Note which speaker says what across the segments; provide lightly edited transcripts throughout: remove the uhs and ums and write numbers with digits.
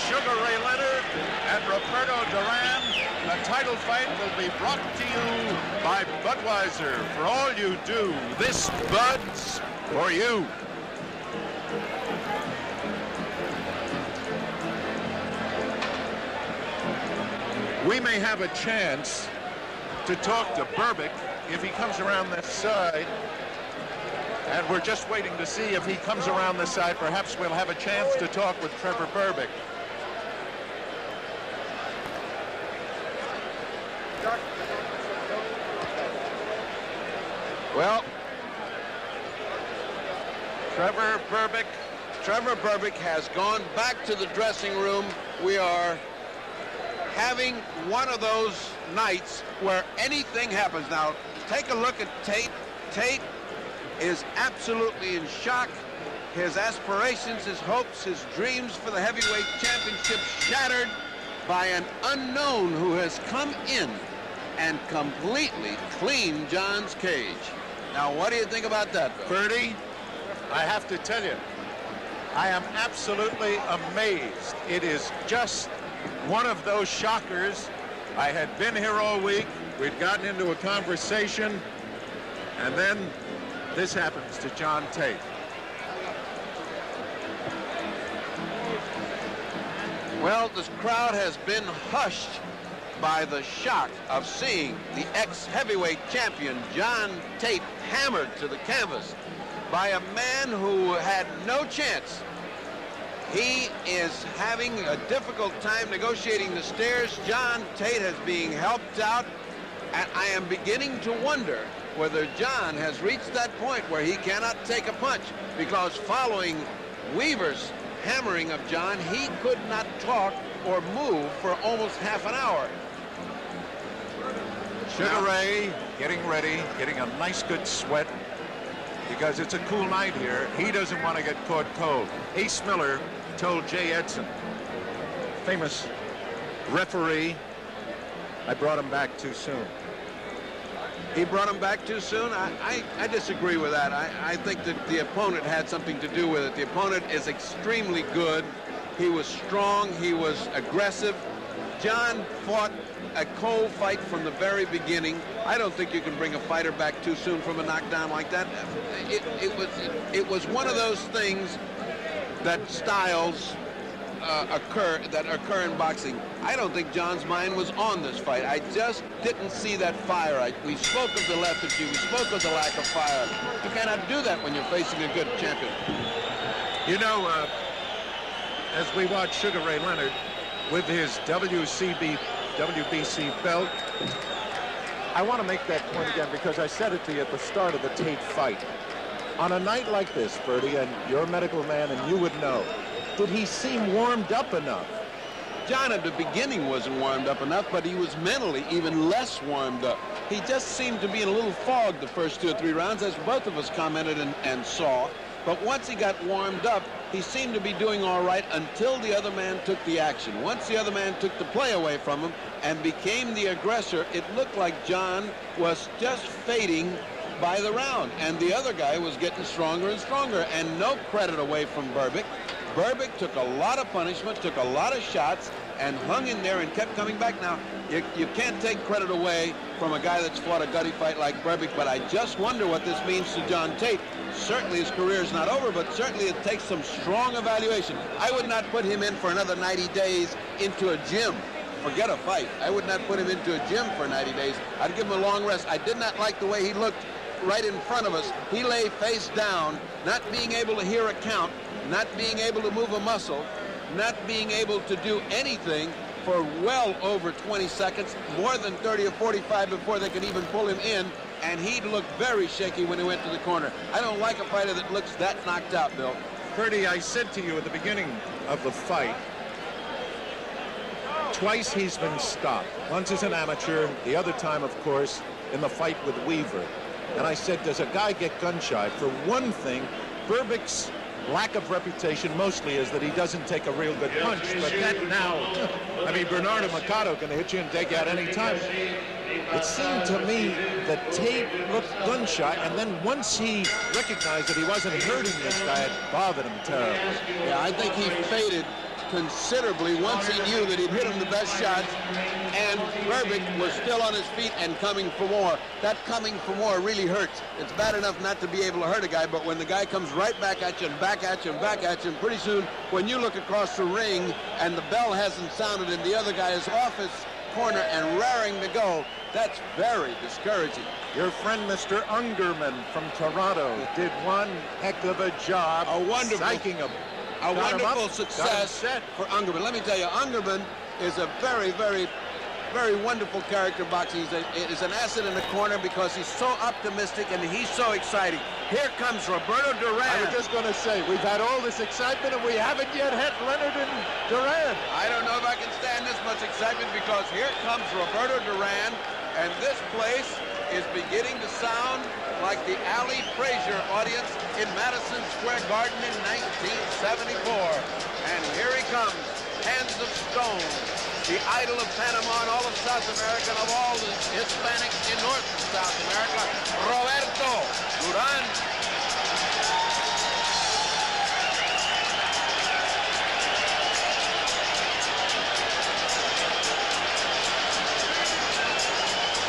Speaker 1: Sugar Ray Leonard and Roberto Durán. The title fight will be brought to you by Budweiser. For all you do, this Bud's for you. We may have a chance to talk to Berbick if he comes around this side. And we're just waiting to see if he comes around this side. Perhaps we'll have a chance to talk with Trevor Berbick. Well, Trevor Berbick has gone back to the dressing room. We are having one of those nights where anything happens. Now, take a look at Tate. Tate is absolutely in shock. His aspirations, his hopes, his dreams for the heavyweight championship shattered by an unknown who has come in and completely cleaned John's cage. Now, what do you think about that, Bill?
Speaker 2: Bertie, I have to tell you, I am absolutely amazed. It is just one of those shockers. I had been here all week. We'd gotten into a conversation, and then this happens to John Tate.
Speaker 1: Well, this crowd has been hushed by the shock of seeing the ex-heavyweight champion John Tate hammered to the canvas by a man who had no chance. He is having a difficult time negotiating the stairs. John Tate is being helped out, and I am beginning to wonder whether John has reached that point where he cannot take a punch, because following Weaver's hammering of John, he could not talk or move for almost half an hour.
Speaker 2: Sugar Ray getting ready, getting a nice good sweat, because it's a cool night here. He doesn't want to get caught cold. Ace Miller told Jay Edson, famous referee, I brought him back too soon.
Speaker 1: He brought him back too soon? I disagree with that. I think that the opponent had something to do with it. The opponent is extremely good. He was strong. He was aggressive. John fought a cold fight from the very beginning. I don't think you can bring a fighter back too soon from a knockdown like that. It was one of those things that styles occur in boxing. I don't think John's mind was on this fight. I just didn't see that fire. We spoke of the lethargy. We spoke of the lack of fire. You cannot do that when you're facing a good champion.
Speaker 2: You know, as we watch Sugar Ray Leonard with his WBC belt, I want to make that point again, because I said it to you at the start of the Tate fight. On a night like this, Bertie, and you're a medical man and you would know, did he seem warmed up enough?
Speaker 1: John at the beginning wasn't warmed up enough, but he was mentally even less warmed up. He just seemed to be in a little fog the first 2 or 3 rounds, as both of us commented and saw. But once he got warmed up, he seemed to be doing all right until the other man took the action. Once the other man took the play away from him and became the aggressor, it looked like John was just fading by the round, and the other guy was getting stronger and stronger. And no credit away from Berbick. Berbick took a lot of punishment, took a lot of shots, and hung in there and kept coming back. Now, you can't take credit away from a guy that's fought a gutty fight like Berbick, but I just wonder what this means to John Tate. Certainly his career is not over, but certainly it takes some strong evaluation. I would not put him in for another 90 days into a gym. Forget a fight. I would not put him into a gym for 90 days. I'd give him a long rest. I did not like the way he looked right in front of us. He lay face down, not being able to hear a count, not being able to move a muscle, not being able to do anything for well over 20 seconds, more than 30 or 45 before they could even pull him in, and he looked very shaky when he went to the corner. I don't like a fighter that looks that knocked out, Bill.
Speaker 2: Bertie, I said to you at the beginning of the fight, twice he's been stopped. Once as an amateur, the other time, of course, in the fight with Weaver. And I said, does a guy get gun-shy? For one thing, Berbick's lack of reputation mostly is that he doesn't take a real good punch, but that now, I mean, Bernardo Machado can hit you and take you out any time. It seemed to me that Tate looked gun-shy, and then once he recognized that he wasn't hurting this guy, it bothered him terribly.
Speaker 1: Yeah, I think he faded considerably once he knew that he'd hit him the best shots, and Berbick was still on his feet and coming for more. That coming for more really hurts. It's bad enough not to be able to hurt a guy, but when the guy comes right back at you and back at you and back at you, and pretty soon when you look across the ring and the bell hasn't sounded and the other guy is off his corner and raring to go, that's very discouraging.
Speaker 2: Your friend Mr. Ungerman from Toronto did one heck of a job.
Speaker 1: A wonderful,
Speaker 2: psyching him.
Speaker 1: A wonderful success for Ungerman. Let me tell you, Ungerman is a very, very, very wonderful character boxing. He's an asset in the corner because he's so optimistic and he's so exciting. Here comes Roberto Durán.
Speaker 2: I was just going to say, we've had all this excitement and we haven't yet had Leonard and Durán.
Speaker 1: I don't know if I can stand this much excitement because here comes Roberto Durán, and this place is beginning to sound like the Ali Frazier audience in Madison Square Garden in 1974. And here he comes, Hands of Stone, the idol of Panama and all of South America and of all the Hispanics in North and South America, Roberto Durán.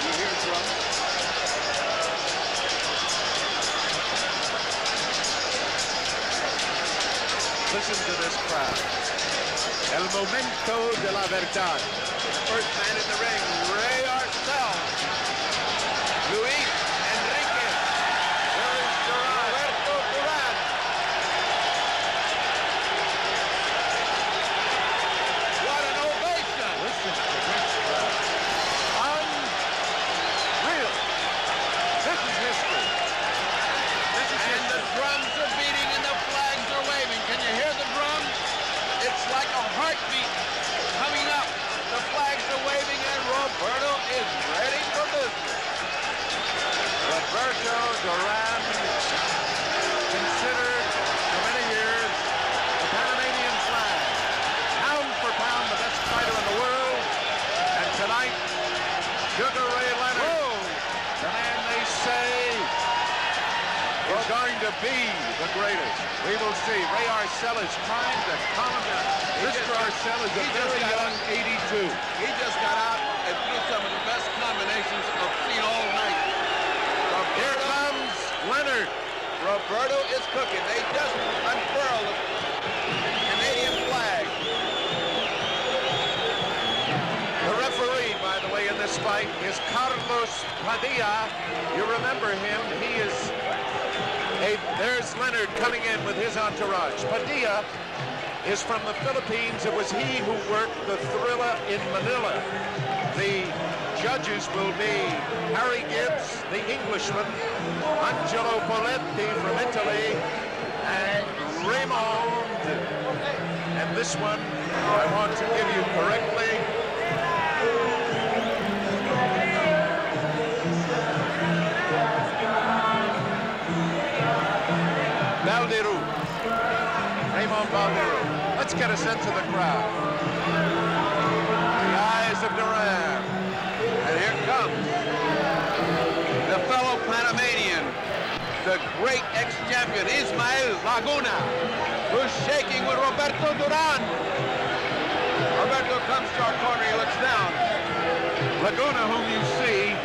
Speaker 1: You hear drums?
Speaker 2: Listen to this crowd. El momento de la verdad.
Speaker 1: First man in the ring, Ray ourselves. Luis Enriquez. There is Roberto Durán. What an ovation.
Speaker 2: Listen to this crowd. Unreal. This is history. This is
Speaker 1: And the drums are beating and the flags are waving. Can you hear the drums? It's like a heartbeat coming up. The flags are waving and Roberto is ready for business.
Speaker 2: Roberto Durán, considered for many years the Panamanian flag, pound for pound the best fighter in the world, and tonight, Sugar Ray Leonard, the man they say is going to be the greatest. We will see. Ray Arcel is trying to calm him down. Mr. Arcel is a very young 82.
Speaker 1: He just got out and threw some of the best combinations I've seen all night.
Speaker 2: Here comes Leonard.
Speaker 1: Roberto is cooking. They just unfurled the Canadian flag.
Speaker 2: The referee, by the way, in this fight is Carlos Padilla. You remember him. He is there's Leonard coming in with his entourage. Padilla is from the Philippines. It was he who worked the Thriller in Manila. The judges will be Harry Gibbs, the Englishman, Angelo Poletti from Italy, and Raymond. And this one, I want to give you correctly. Valderu. Raymond Valderu. Let's get a sense of the crowd. The eyes of Durán.
Speaker 1: And here comes the fellow Panamanian, the great ex-champion Ismael Laguna, who's shaking with Roberto Durán. Roberto comes to our corner, he looks down.
Speaker 2: Laguna, whom you see,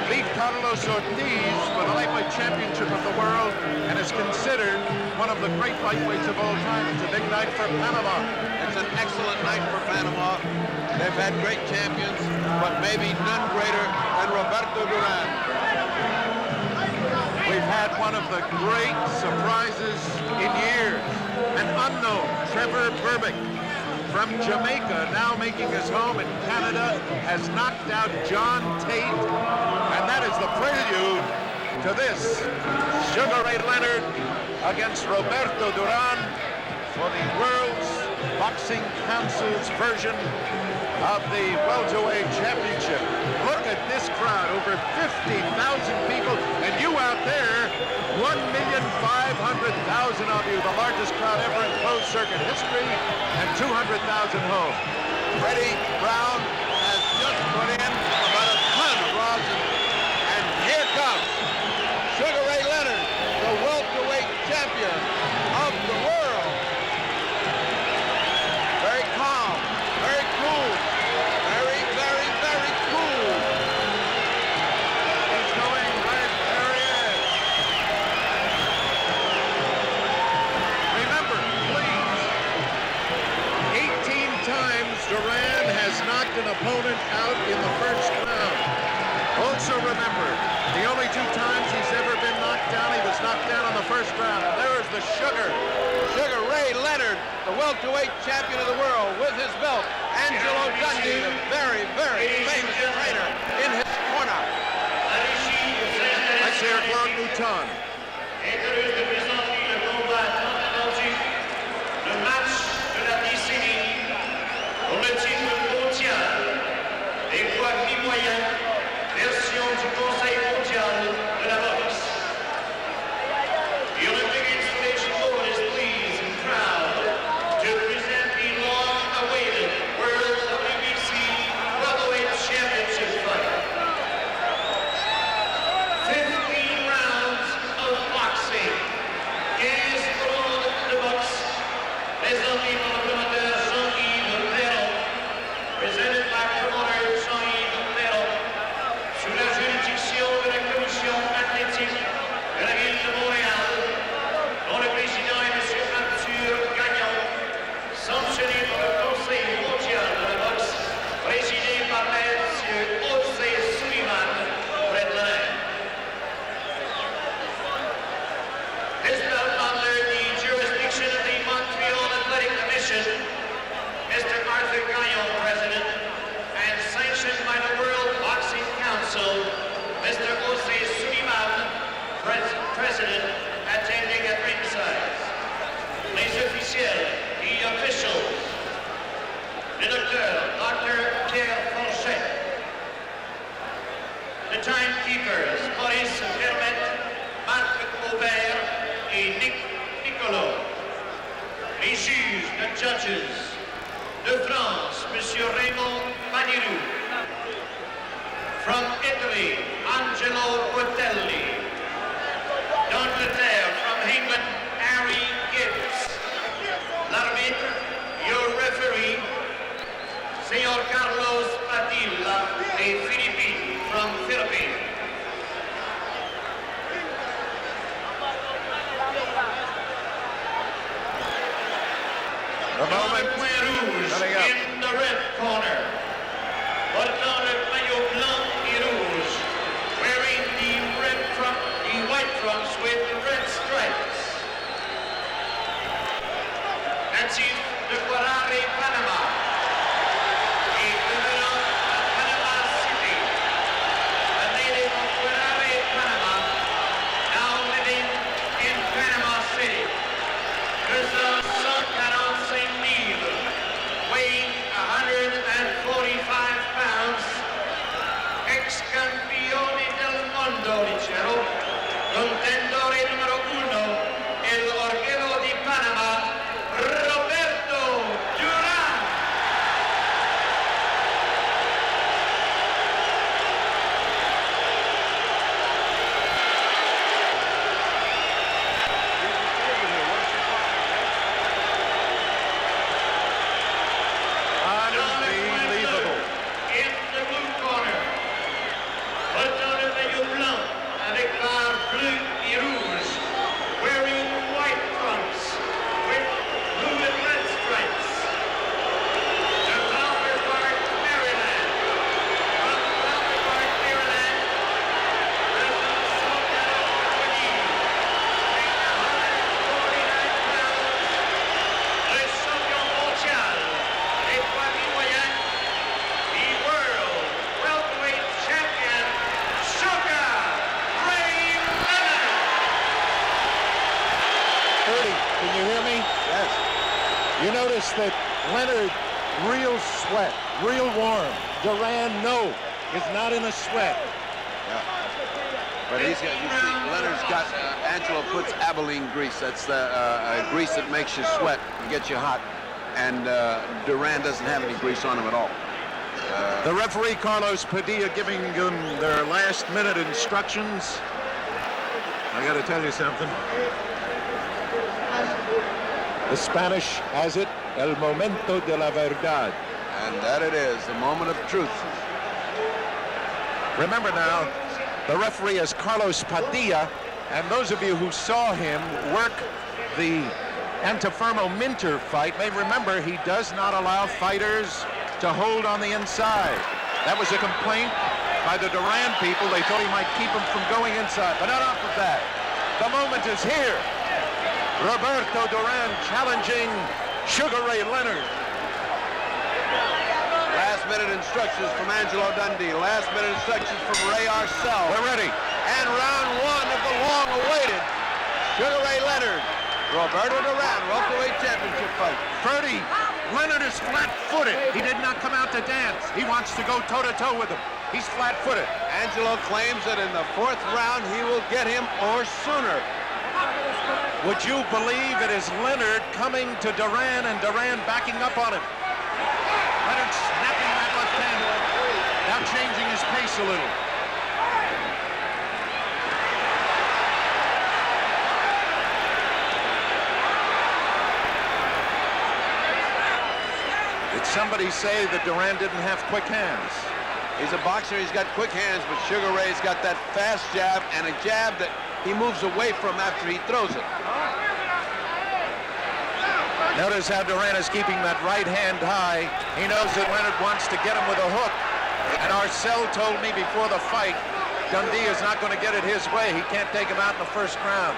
Speaker 2: beat Carlos Ortiz for the lightweight championship of the world and is considered one of the great lightweights of all time. It's a big night for Panama.
Speaker 1: It's an excellent night for Panama. They've had great champions, but maybe none greater than Roberto Durán.
Speaker 2: We've had one of the great surprises in years, an unknown Trevor Berbick from Jamaica, now making his home in Canada, has knocked out John Tate, and that is the prelude to this. Sugar Ray Leonard against Roberto Durán for the World's Boxing Council's version of the welterweight championship. Look at this crowd, over 50,000 people, and you out there, 1,500,000 of you, the largest crowd ever in closed circuit history, and 200,000 home.
Speaker 1: Freddie Brown has just put in about a ton of rosin, and here comes Sugar Ray Leonard, the welterweight champion of the world. Very
Speaker 2: an opponent out in the first round. Also remember, the only 2 times he's ever been knocked down, he was knocked down in the first round. And there is the Sugar.
Speaker 1: Sugar Ray Leonard, the welterweight champion of the world, with his belt. Angelo Dundee, the very, very famous trainer, in his corner.
Speaker 2: Let's hear Claude Mouton.
Speaker 3: Le match de la décennie pour le titre mondial des poids mi-moyens, version du Conseil mondial de la boxe. The Olympic installation board is pleased and proud to present the long-awaited World WBC Welterweight Championship fight. 15 rounds of boxing. 15 rounds de boxe. Présenté par le promoteur Jean-Yves Perron, presented by promoter Jean-Yves Perron, sous la juridiction de la commission athlétique de la ville de Montréal, dont le président est M. Arthur Gagnon, sanctionné par le Conseil mondial de la boxe, présidé par M. José Sullivan, Ray Leonard. This belt under the jurisdiction of the Montreal Athletic Commission, Mr. Arthur Gagnon, President, and sanctioned by the World Boxing Council, Mr. José Sullivan, President, attending at ringside. Les officiels, the officials, le docteur, Dr. Pierre Fonchet, the timekeepers, Maurice Vermette, Marc Aubert, et Nick Nicolo. Les juges, the judges. De France, Monsieur Raymond Manirou. From Italy, Angelo Botelli. D'Angleterre, from England, Harry Gibbs. L'arbitre, your referee, Señor Carlos Padilla, des Philippines, from Philippines.
Speaker 2: The moment
Speaker 3: Point rouge in the red corner. Portant le maillot blanc et rouge, wearing the white trunks with red stripes. Natif de Guarare, Panama. Et devenant à Panama City. A native of Guarare, Panama, now living in Panama City. Pesant 145 livres, weighing 145 pounds, ex-campione del mondo, dicevo, contendore numero 1, el orguello di Panama, Roberto Durán.
Speaker 2: unbelievable.
Speaker 3: In the blue corner, portant le maillot blanc avec barre bleue et rouge, wearing white trunks with blue and red stripes. De Flower Park, Maryland. From Flower Park, Maryland, President Sultan Al-Qadim, weighing 149 pounds, le champion mondial des poids mi-moyens, the world welterweight champion, Sugar Ray Leonard.
Speaker 2: 30, can you hear me?
Speaker 1: Yes.
Speaker 2: You notice that Leonard, real sweat, real warm. Duran, no, is not in a sweat.
Speaker 1: But he's got, you see, Leonard's got, Angelo puts Abilene grease. That's the grease that makes you sweat and gets you hot. And Duran doesn't have any grease on him at all.
Speaker 2: The referee, Carlos Padilla, giving them their last-minute instructions. I got to tell you something. The Spanish has it, el momento de la verdad.
Speaker 1: And that it is, the moment of truth.
Speaker 2: Remember now, the referee is Carlos Padilla, and those of you who saw him work the Antifermo Minter fight may remember he does not allow fighters to hold on the inside. That was a complaint by the Durán people. They thought he might keep him from going inside, but enough of that. The moment is here. Roberto Durán challenging Sugar Ray Leonard.
Speaker 1: Last-minute instructions from Angelo Dundee. Last-minute instructions from Ray Arcel.
Speaker 2: We're ready.
Speaker 1: And round one of the long-awaited Sugar Ray Leonard, Roberto Durán welterweight championship fight.
Speaker 2: Ferdy, Leonard is flat-footed. He did not come out to dance. He wants to go toe-to-toe with him. He's flat-footed.
Speaker 1: Angelo claims that in the fourth round he will get him or sooner.
Speaker 2: Would you believe it is Leonard coming to Durán and Durán backing up on him? Leonard snapping that left hand, now changing his pace a little. Did somebody say that Durán didn't have quick hands?
Speaker 1: He's a boxer, he's got quick hands, but Sugar Ray's got that fast jab and a jab that he moves away from after he throws it.
Speaker 2: Notice how Durán is keeping that right hand high. He knows that Leonard wants to get him with a hook. And Arcel told me before the fight, Dundee is not going to get it his way. He can't take him out in the first round.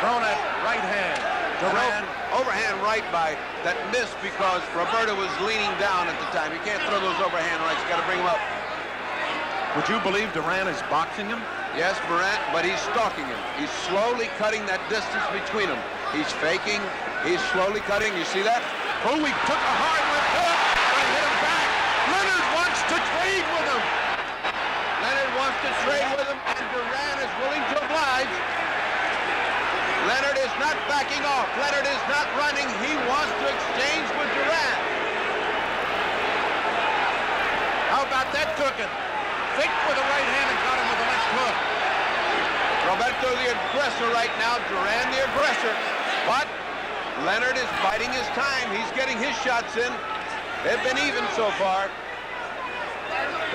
Speaker 2: Thrown at right hand. Durán.
Speaker 1: Overhand right by that missed because Roberto was leaning down at the time. You can't throw those overhand rights. You got to bring him up.
Speaker 2: Would you believe Durán is boxing him?
Speaker 1: Yes, but he's stalking him. He's slowly cutting that distance between them. He's faking. He's slowly cutting. You see that?
Speaker 2: Oh, he took a hard left hook, but he hit him back. Leonard wants to trade with him.
Speaker 1: Leonard wants to trade with him, and Durán is willing to oblige. Leonard is not backing off. Leonard is not running. He wants to exchange with Durán.
Speaker 2: How about that cooking? Faked with the right hand and got him with the left hook.
Speaker 1: Roberto the aggressor right now, Durán the aggressor. But Leonard is biding his time. He's getting his shots in. They've been even so far.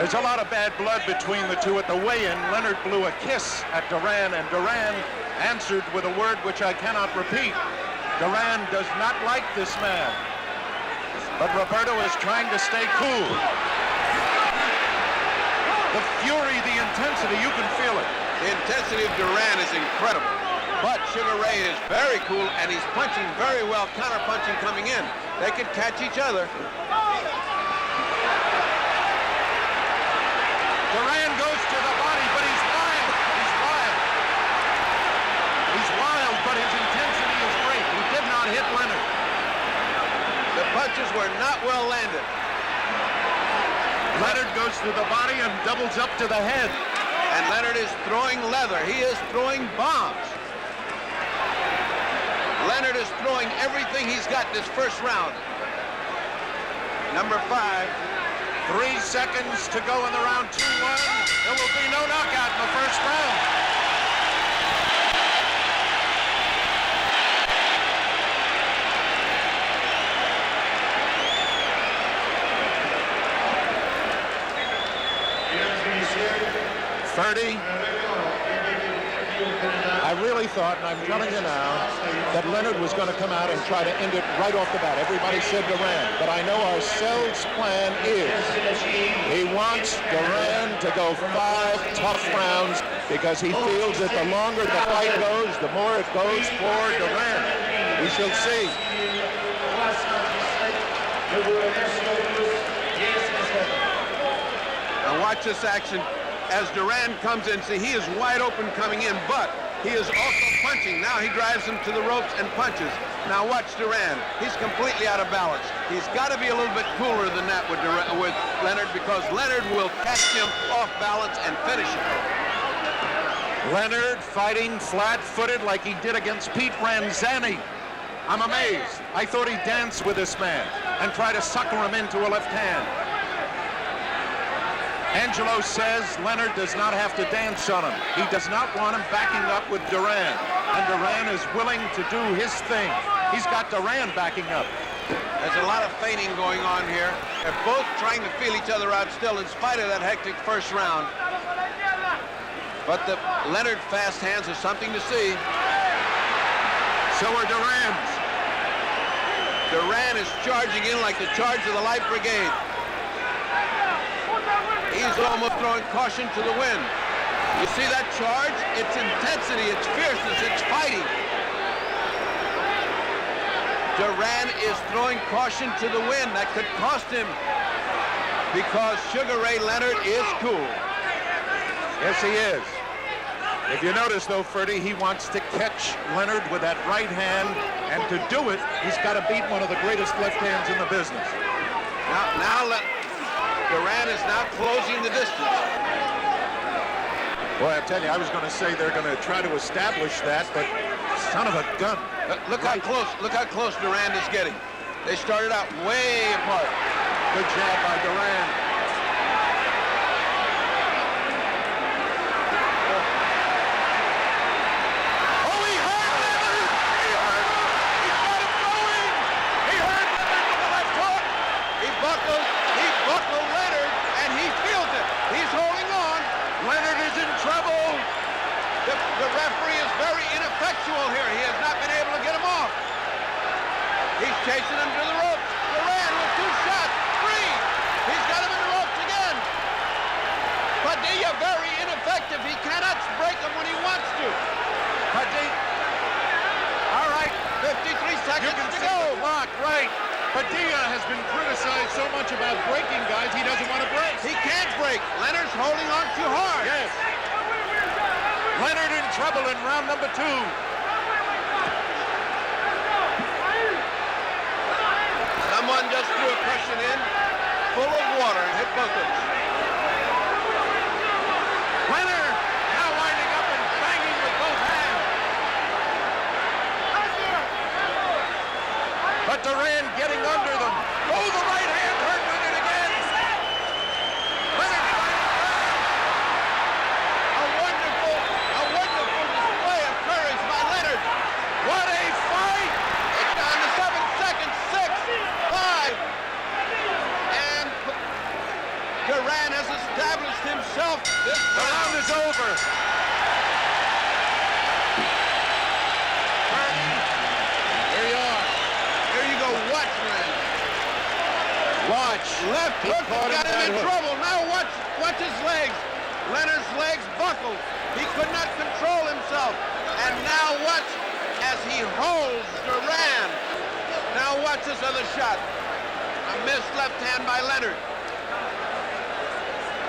Speaker 2: There's a lot of bad blood between the two. At the weigh-in, Leonard blew a kiss at Durán, and Durán answered with a word which I cannot repeat. Durán does not like this man. But Roberto is trying to stay cool. The fury, the intensity, you can feel it.
Speaker 1: The intensity of Durán is incredible. But Sugar Ray is very cool, and he's punching very well, counter-punching coming in. They could catch each other.
Speaker 2: Durán goes to the body, but he's wild. He's wild. He's wild, but his intensity is great. He did not hit Leonard.
Speaker 1: The punches were not well landed.
Speaker 2: Leonard goes to the body and doubles up to the head.
Speaker 1: And Leonard is throwing leather. He is throwing bombs. Leonard is throwing everything he's got this first round. Number 5.
Speaker 2: 3 seconds to go in the round 2-1. There will be no knockout in the first round. Ferdy, I really thought, and I'm telling you now, that Leonard was going to come out and try to end it right off the bat. Everybody said Durán, but I know Arcel's plan is he wants Durán to go 5 tough rounds because he feels that the longer the fight goes, the more it goes for Durán. We shall see.
Speaker 1: Now watch this action as Durán comes in. See, he is wide open coming in, but he is also punching. Now he drives him to the ropes and punches. Now watch Durán. He's completely out of balance. He's got to be a little bit cooler than that with Leonard, because Leonard will catch him off balance and finish him.
Speaker 2: Leonard fighting flat-footed like he did against Pete Ranzani. I'm amazed. I thought he'd dance with this man and try to sucker him into a left hand. Angelo says Leonard does not have to dance on him. He does not want him backing up with Durán. And Durán is willing to do his thing. He's got Durán backing up.
Speaker 1: There's a lot of feigning going on here. They're both trying to feel each other out still in spite of that hectic first round. But the Leonard fast hands are something to see.
Speaker 2: So are Durán's.
Speaker 1: Durán is charging in like the charge of the Light Brigade. He's almost throwing caution to the wind. You see that charge? It's intensity, it's fierceness, it's fighting. Durán is throwing caution to the wind. That could cost him because Sugar Ray Leonard is cool.
Speaker 2: Yes, he is. If you notice, though, Ferdy, he wants to catch Leonard with that right hand, and to do it, he's got to beat one of the greatest left hands in the business.
Speaker 1: Durán is now closing the distance.
Speaker 2: Boy, I tell you, I was going to say they're going to try to establish that, but son of a gun.
Speaker 1: Look how close Durán is getting. They started out way apart.
Speaker 2: Good job by Durán. Oh, he hurt Leonard! He hurt him! He got him going! He hurt Leonard with the left hook!
Speaker 1: He buckled Leonard, and he feels it. He's holding on.
Speaker 2: Leonard is in trouble!
Speaker 1: The referee is very ineffectual here. He has not been able to get him off. He's chasing him to the ropes. Durán with 2 shots. 3. He's got him in the ropes again. Padilla very ineffective. He cannot break him when he wants to.
Speaker 2: Padilla.
Speaker 1: All right, 53 seconds
Speaker 2: You can
Speaker 1: to
Speaker 2: see
Speaker 1: go.
Speaker 2: the clock, right. Padilla has been criticized so much about breaking guys, he doesn't want to break.
Speaker 1: He can't break. Leonard's holding on too hard.
Speaker 2: Yes. Leonard in trouble in round number 2.
Speaker 1: Someone just threw a cushion in full of water and hit buckles.
Speaker 2: Leonard now winding up and banging with both hands. But Durán getting under them. Oh, the right hand hurt Leonard again. Leonard fighting back.
Speaker 1: A wonderful display of courage by Leonard.
Speaker 2: What a fight!
Speaker 1: It's down to 7 seconds. 6, 5, and Durán has established himself. This
Speaker 2: The round is over. Here you are.
Speaker 1: Here you go. Watch, man.
Speaker 2: Watch.
Speaker 1: Left
Speaker 2: He
Speaker 1: hook
Speaker 2: caught
Speaker 1: got
Speaker 2: him
Speaker 1: him in
Speaker 2: that hook.
Speaker 1: trouble. Now watch his legs. Leonard's legs buckled. He could not control himself. And now watch as he holds Durán. Now watch this other shot. A missed left hand by Leonard.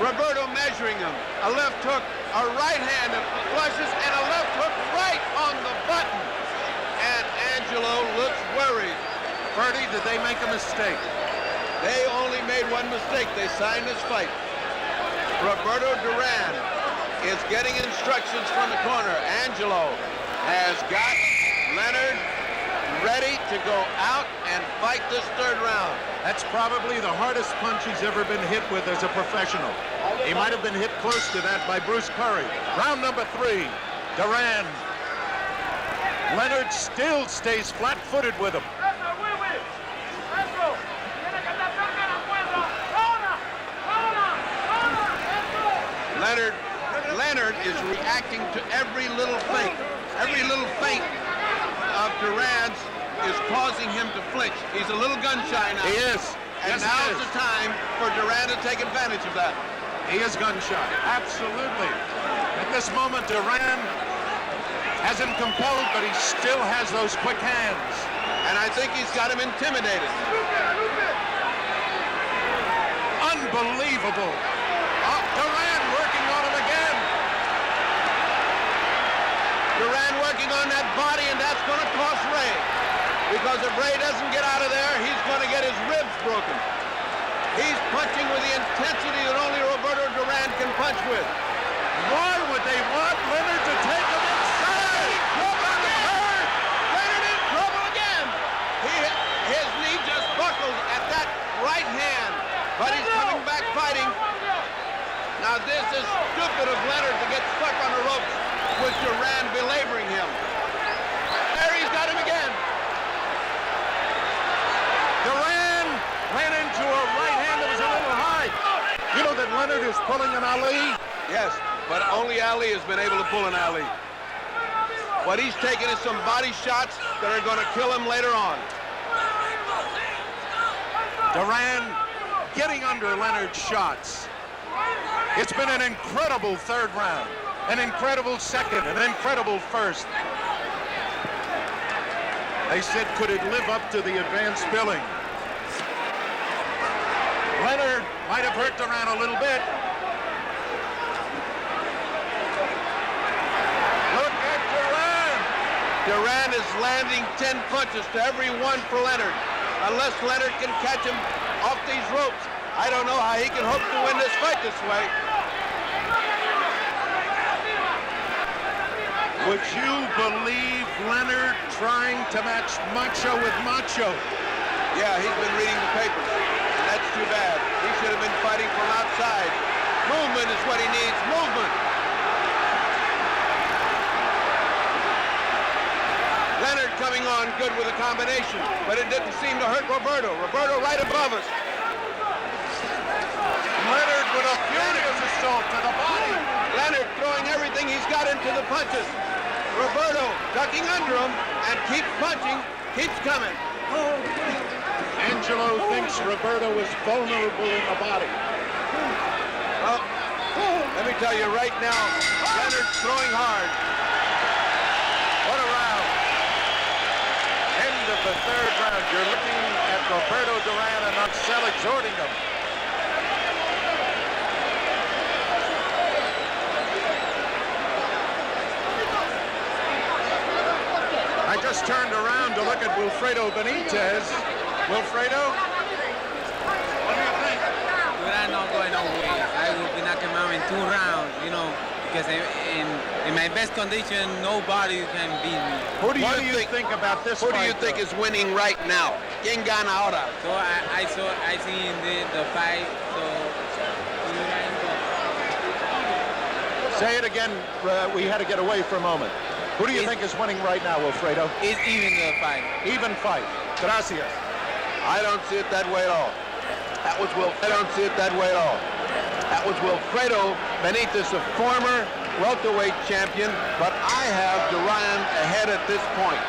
Speaker 1: Roberto measuring him. A left hook, a right hand that flushes, and a left hook right on the button. And Angelo looks worried.
Speaker 2: Ferdy, did they make a mistake?
Speaker 1: They only made one mistake. They signed this fight. Roberto Durán is getting instructions from the corner. Angelo has got Leonard ready to go out and fight this 3rd round.
Speaker 2: That's probably the hardest punch he's ever been hit with as a professional. He might have been hit close to that by Bruce Curry. Round number 3, Durán. Leonard still stays flat-footed with him.
Speaker 1: Leonard is reacting to every little feint. Every little feint of Durán's is causing him to flinch. He's a little gun-shy now.
Speaker 2: He is.
Speaker 1: And
Speaker 2: Yes,
Speaker 1: now's
Speaker 2: he is.
Speaker 1: the time for Durán to take advantage of that.
Speaker 2: He is gun-shy. Absolutely. At this moment, Durán has him compelled, but he still has those quick hands.
Speaker 1: And I think he's got him intimidated.
Speaker 2: Unbelievable. Durán working on him again.
Speaker 1: Durán working on that body, and that's going to cost Ray. Because if Ray doesn't get out of there, he's going to get his ribs broken. He's punching with the intensity that only Roberto Durán can punch with.
Speaker 2: Why would they want Leonard to take him inside?
Speaker 1: Leonard in trouble again. His knee just buckled at that right hand, but he's coming back fighting. Now this is stupid of Leonard to get stuck on the ropes with Durán belaboring him. There he's got him again.
Speaker 2: Durán ran into a right hand that was a little high. You know that Leonard is pulling an Ali?
Speaker 1: Yes, but only Ali has been able to pull an Ali. What he's taking is some body shots that are going to kill him later on.
Speaker 2: Durán getting under Leonard's shots. It's been an incredible third round, an incredible second, an incredible first. They said, could it live up to the advanced billing? Leonard might have hurt Durán a little bit. Look at Durán.
Speaker 1: Durán is landing 10 punches to every one for Leonard. Unless Leonard can catch him off these ropes, I don't know how he can hope to win this fight this way.
Speaker 2: Would you believe Leonard trying to match Macho with Macho?
Speaker 1: Yeah, he's been reading the papers, and that's too bad. He should have been fighting from outside. Movement is what he needs, movement. Leonard coming on good with a combination, but it didn't seem to hurt Roberto. Roberto right above us.
Speaker 2: Leonard with a furious assault to the body.
Speaker 1: Leonard throwing everything he's got into the punches. Roberto ducking under him and keeps punching, keeps coming.
Speaker 2: Angelo thinks Roberto is vulnerable in the body.
Speaker 1: Well, let me tell you right now, Leonard's throwing hard.
Speaker 2: What a round. End of the third round. You're looking at Roberto Durán and Unsell exhorting him. I just turned around to look at Wilfredo Benitez. Wilfredo, what do you think?
Speaker 4: Durán not going away. I will be knocking him out in 2 rounds, you know, because in my best condition, nobody can beat me.
Speaker 2: What do you think about this
Speaker 1: Who
Speaker 2: fight,
Speaker 1: do you think is winning right now? ¿Quién gana ahora?
Speaker 4: So I seen the fight, so Durán go.
Speaker 2: Say it again. We had to get away for a moment. Who do you think is winning right now, Wilfredo?
Speaker 4: It's even the fight.
Speaker 2: Even fight. Gracias.
Speaker 1: I don't see it that way at all. That was I don't see it that way at all. That was Wilfredo Benitez, a former welterweight champion, but I have Durán ahead at this point.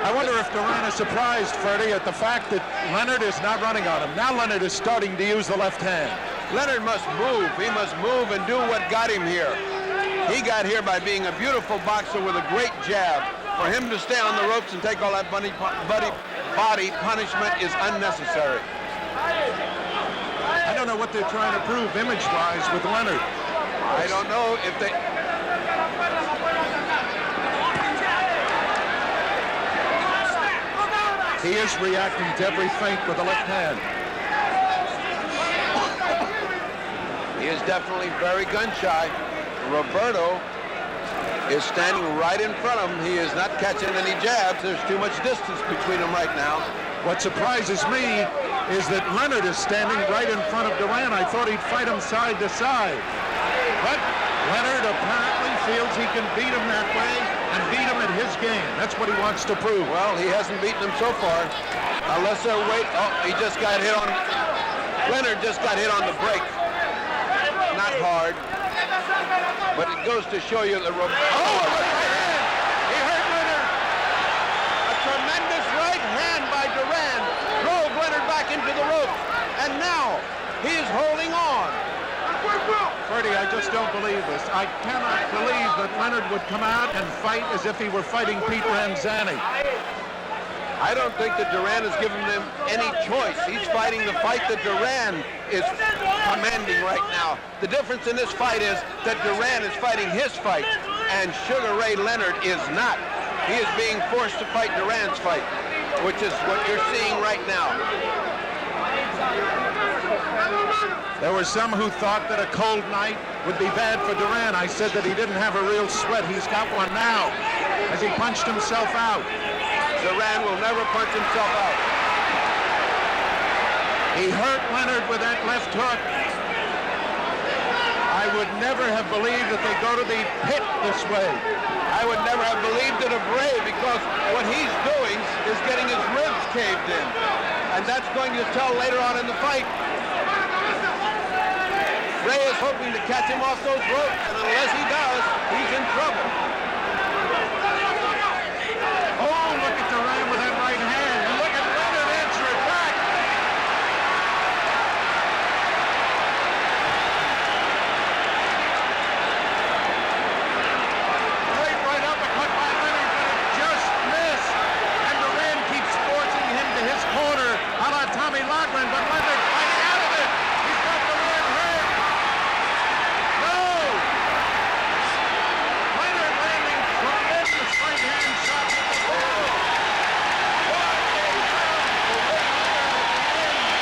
Speaker 2: I wonder if Durán is surprised, Ferdy, at the fact that Leonard is not running on him. Now Leonard is starting to use the left hand.
Speaker 1: Leonard must move. He must move and do what got him here. He got here by being a beautiful boxer with a great jab. For him to stay on the ropes and take all that body punishment is unnecessary.
Speaker 2: I don't know what they're trying to prove image-wise with Leonard.
Speaker 1: I don't know if they...
Speaker 2: He is reacting to every feint with the left hand.
Speaker 1: He is definitely very gun-shy. Roberto is standing right in front of him. He is not catching any jabs. There's too much distance between them right now.
Speaker 2: What surprises me is that Leonard is standing right in front of Durán. I thought he'd fight him side to side. But Leonard apparently feels he can beat him that way and beat him at his game. That's what he wants to prove.
Speaker 1: Well, he hasn't beaten him so far. Unless they're he just got hit on... Leonard just got hit on the break. Not hard. But it goes to show you that Roberto... Oh, a right hand! He hurt Leonard! A tremendous right hand by Durán drove Leonard back into the ropes. And now, he is holding on.
Speaker 2: Ferdy, I just don't believe this. I cannot believe that Leonard would come out and fight as if he were fighting Pete Ranzani.
Speaker 1: I don't think that Durán has given them any choice. He's fighting the fight that Durán is commanding right now. The difference in this fight is that Durán is fighting his fight, and Sugar Ray Leonard is not. He is being forced to fight Durán's fight, which is what you're seeing right now.
Speaker 2: There were some who thought that a cold night would be bad for Durán. I said that he didn't have a real sweat. He's got one now as he punched himself out.
Speaker 1: Durán will never punch himself out.
Speaker 2: He hurt Leonard with that left hook. I would never have believed that they go to the pit this way.
Speaker 1: I would never have believed it of Ray, because what he's doing is getting his ribs caved in. And that's going to tell later on in the fight. Ray is hoping to catch him off those ropes, and unless he does, he's in trouble.
Speaker 2: Oh, look at Durán with that right hand. And look at Leonard answer it back. Bachman, but Leonard fighting out of it. He's got Durán hurt. No! Leonard landing tremendous right-hand shot at the ball. What a round for Ray Leonard at the end.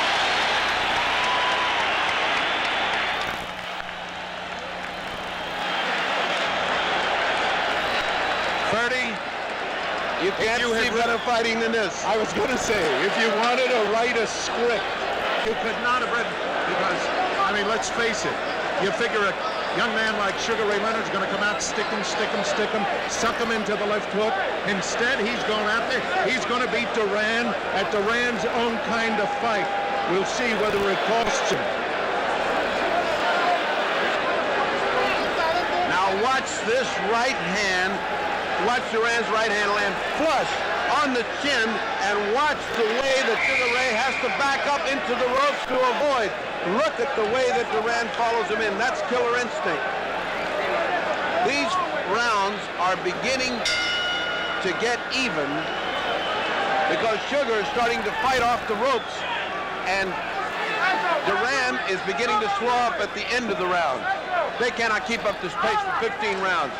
Speaker 2: 30.
Speaker 1: You can't see better fighting than this.
Speaker 2: I was going to say, if you wanted to write a script, you could not have written, because, I mean, let's face it, you figure a young man like Sugar Ray Leonard's going to come out, stick him, suck him into the left hook. Instead, he's going out there. He's going to beat Durán at Duran's own kind of fight. We'll see whether it costs him.
Speaker 1: Now watch this right hand. Watch Duran's right hand land flush on the chin, and watch the way that Sugar Ray has to back up into the ropes to avoid. Look at the way that Durán follows him in. That's killer instinct. These rounds are beginning to get even because Sugar is starting to fight off the ropes, and Durán is beginning to slow up at the end of the round. They cannot keep up this pace for 15 rounds.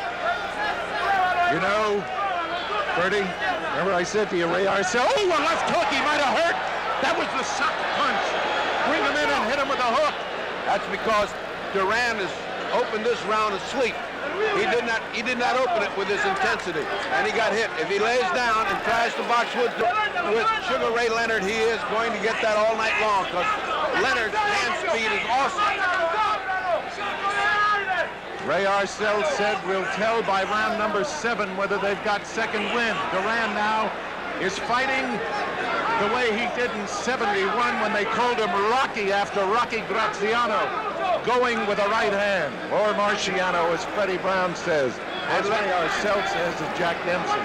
Speaker 2: You know, Bertie, remember I said to you, Ray Arcel, oh, a left hook, he might have hurt. That was the sucker punch. Bring him in and hit him with a hook.
Speaker 1: That's because Durán has opened this round asleep. He did not open it with his intensity, and he got hit. If he lays down and tries to box with Sugar Ray Leonard, he is going to get that all night long, because Leonard's hand speed is awesome.
Speaker 2: Ray Arcel said we'll tell by round number 7 whether they've got second wind. Durán now is fighting the way he did in '71 when they called him Rocky after Rocky Graziano, going with a right hand, or Marciano, as Freddie Brown says. As Ray Arcel says, as Jack Dempsey.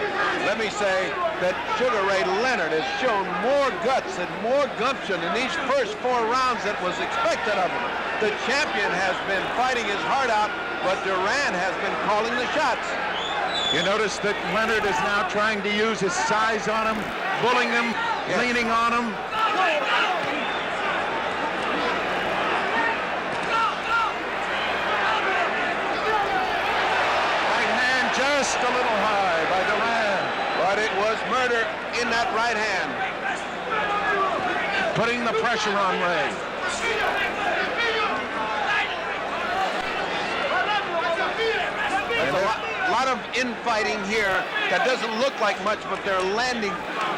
Speaker 1: Let me say that Sugar Ray Leonard has shown more guts and more gumption in these first 4 rounds than was expected of him. The champion has been fighting his heart out, but Durán has been calling the shots.
Speaker 2: You notice that Leonard is now trying to use his size on him, bullying him, yes, leaning on him. Right hand just a little high by Durán.
Speaker 1: But it was murder in that right hand.
Speaker 2: Putting the pressure on Ray.
Speaker 1: A lot of infighting here that doesn't look like much, but they're landing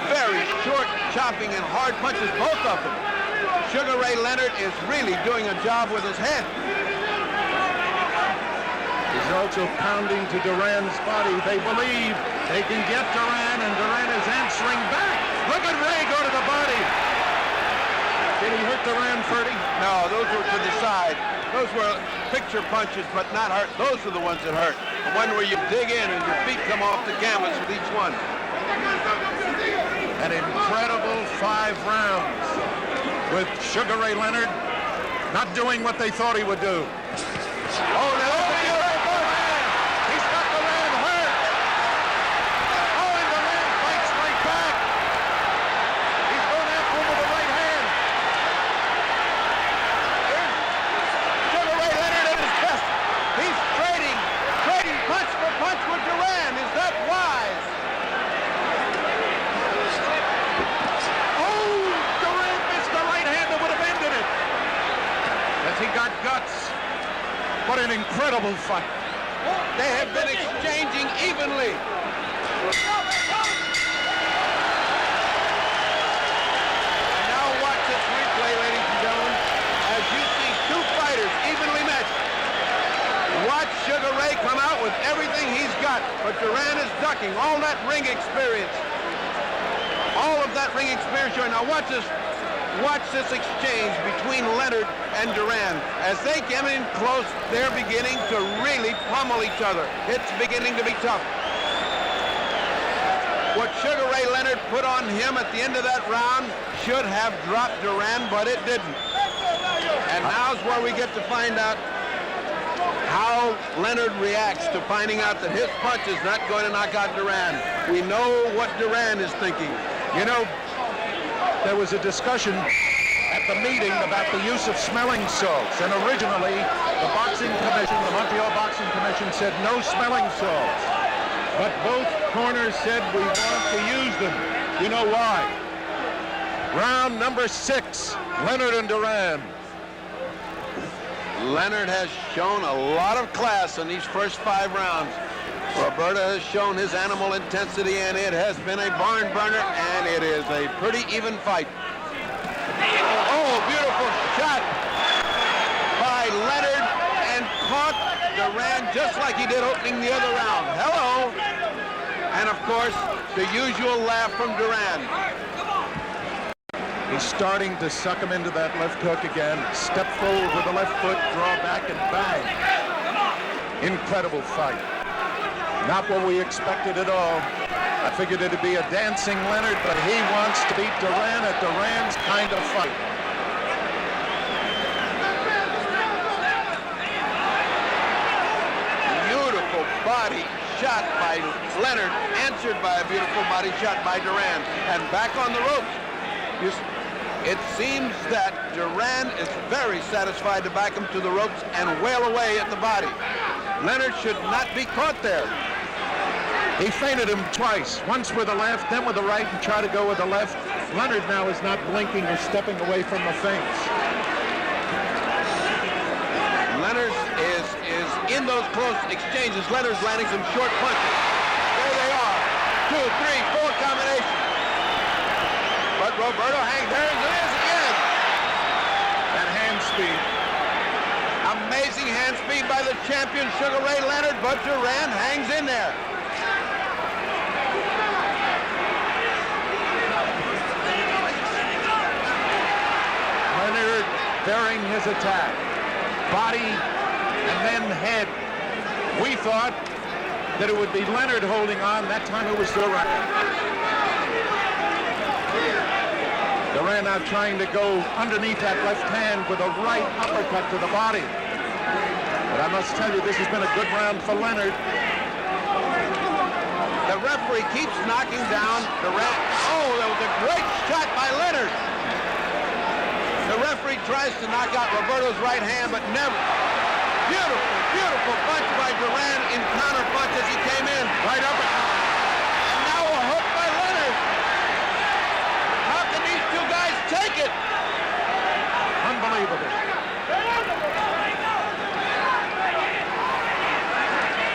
Speaker 1: very short, chopping, and hard punches, both of them. Sugar Ray Leonard is really doing a job with his head.
Speaker 2: He's also pounding to Durán's body. They believe they can get Durán, and Durán is answering back. Look at Ray go to the body. Did he hurt Durán, Ferdy?
Speaker 1: No, those were to the side. Those were picture punches, but not hurt. Those are the ones that hurt. The one where you dig in and your feet come off the canvas with each one.
Speaker 2: An incredible 5 rounds with Sugar Ray Leonard not doing what they thought he would do. Oh, now look at Durán. He's got Durán hurt. Oh, and Durán fights right back. He's going after him with the right hand.
Speaker 1: Sugar Ray Leonard at his best. He's trading punch for punch with Durán. Is that wise?
Speaker 2: Oh, Durán missed the right hand that would have ended it. As he got guts. What an incredible fight.
Speaker 1: They have been exchanging evenly. And now watch this replay, ladies and gentlemen, as you see 2 fighters evenly matched. Watch Sugar Ray come out with everything he's got, but Durán is ducking all that ring experience. All of that ring experience showing. Now watch this exchange between Leonard and Durán. As they get in close, they're beginning to really pummel each other. It's beginning to be tough. What Sugar Ray Leonard put on him at the end of that round should have dropped Durán, but it didn't. And now's where we get to find out how Leonard reacts to finding out that his punch is not going to knock out Durán. We know what Durán is thinking.
Speaker 2: You know, there was a discussion at the meeting about the use of smelling salts. And originally, the boxing commission, the Montreal Boxing Commission, said no smelling salts. But both corners said we want to use them. You know why? Round number 6, Leonard and Durán.
Speaker 1: Leonard has shown a lot of class in these first 5 rounds. Roberto has shown his animal intensity, and it has been a barn burner, and it is a pretty even fight. Oh, beautiful shot by Leonard, and caught Durán just like he did opening the other round. Hello. And of course, the usual laugh from Durán.
Speaker 2: He's starting to suck him into that left hook again. Step forward with the left foot, draw back, and bang. Incredible fight. Not what we expected at all. I figured it'd be a dancing Leonard, but he wants to beat Durán at Durán's kind of fight.
Speaker 1: Beautiful body shot by Leonard, answered by a beautiful body shot by Durán. And back on the ropes. It seems that Durán is very satisfied to back him to the ropes and wail away at the body. Leonard should not be caught there.
Speaker 2: He feinted him twice, once with the left, then with the right, and tried to go with the left. Leonard now is not blinking or stepping away from the feints.
Speaker 1: Leonard is in those close exchanges. Leonard's landing some short punches. There they are. 2, 3, 4 combinations. But Roberto hangs there, and it is again.
Speaker 2: And hand speed.
Speaker 1: Amazing hand speed by the champion, Sugar Ray Leonard, but Durán hangs in there.
Speaker 2: Leonard bearing his attack. Body and then head. We thought that it would be Leonard holding on. That time it was Durán. Durán now trying to go underneath that left hand with a right uppercut to the body. But I must tell you, this has been a good round for Leonard.
Speaker 1: The referee keeps knocking down Durán. Oh, that was a great shot by Leonard. The referee tries to knock out Roberto's right hand, but never. Beautiful, beautiful punch by Durán in counter punch as he came in. Right uppercut. And now a hook by Leonard. How can these two guys take it?
Speaker 2: Unbelievable.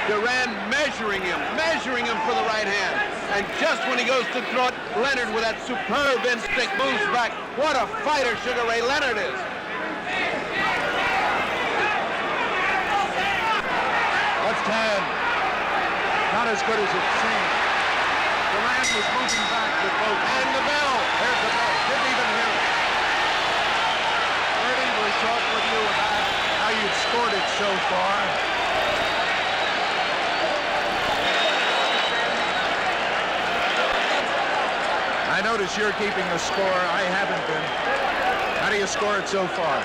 Speaker 1: Durán measuring him for the right hand. And just when he goes to throw it, Leonard with that superb instinct moves back. What a fighter Sugar Ray Leonard is.
Speaker 2: Left hand, not as good as it seemed. Durán was moving back with both.
Speaker 1: And the bell.
Speaker 2: There's the bell. Didn't even hear it. Ernie, we talked with you about how you've scored it so far. I notice you're keeping a score. I haven't been. How do you score it so far?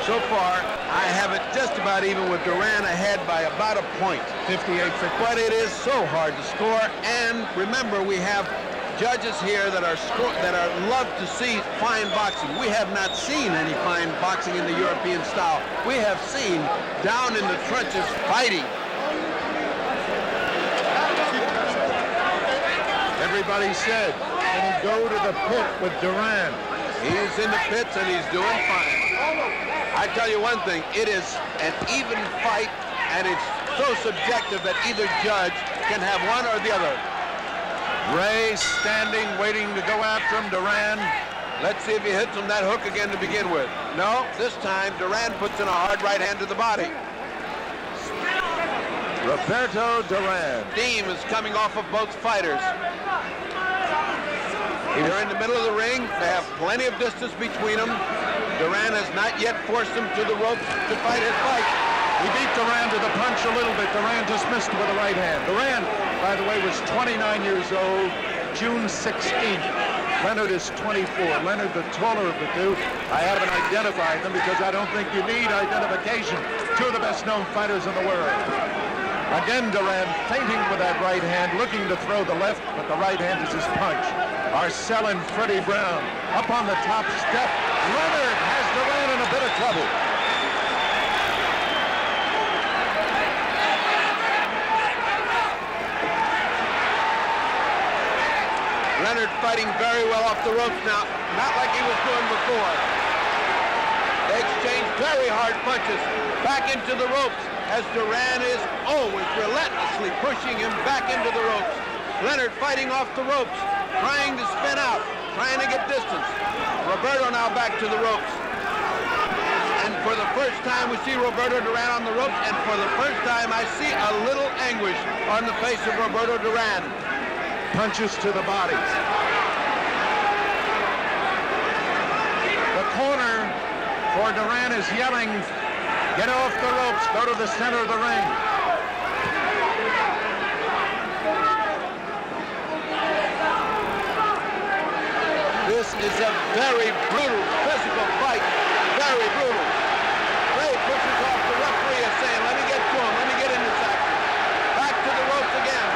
Speaker 1: So far, I have it just about even with Durán ahead by about a point.
Speaker 2: 58-50.
Speaker 1: But it is so hard to score. And remember, we have judges here that are love to see fine boxing. We have not seen any fine boxing in the European style. We have seen down in the trenches fighting.
Speaker 2: Everybody said, can he go to the pit with Durán?
Speaker 1: He's in the pits and he's doing fine. I tell you one thing, it is an even fight, and it's so subjective that either judge can have one or the other.
Speaker 2: Ray standing, waiting to go after him. Durán.
Speaker 1: Let's see if he hits him that hook again to begin with. No, this time Durán puts in a hard right hand to the body.
Speaker 2: Roberto Durán.
Speaker 1: Steam is coming off of both fighters. They're in the middle of the ring. They have plenty of distance between them. Durán has not yet forced him to the ropes to fight his fight.
Speaker 2: He beat Durán to the punch a little bit. Durán just missed with the right hand. Durán, by the way, was 29 years old, June 16th. Leonard is 24. Leonard, the taller of the two. I haven't identified them because I don't think you need identification. Two of the best-known fighters in the world. Again, Durán feinting with that right hand, looking to throw the left, but the right hand is his punch. are selling Freddie Brown. Up on the top step, Leonard has Durán in a bit of trouble.
Speaker 1: Leonard fighting very well off the ropes now, not like he was doing before. They exchange very hard punches back into the ropes as Durán is always relentlessly pushing him back into the ropes. Leonard fighting off the ropes, trying to spin out, trying to get distance. Roberto now back to the ropes. And for the first time we see Roberto Durán on the ropes, and for the first time I see a little anguish on the face of Roberto Durán.
Speaker 2: Punches to the body. The corner for Durán is yelling, get off the ropes, go to the center of the ring.
Speaker 1: This is a very brutal physical fight, very brutal. Ray pushes off the referee and saying, let me get to him, let me get in this action. Back to the ropes again.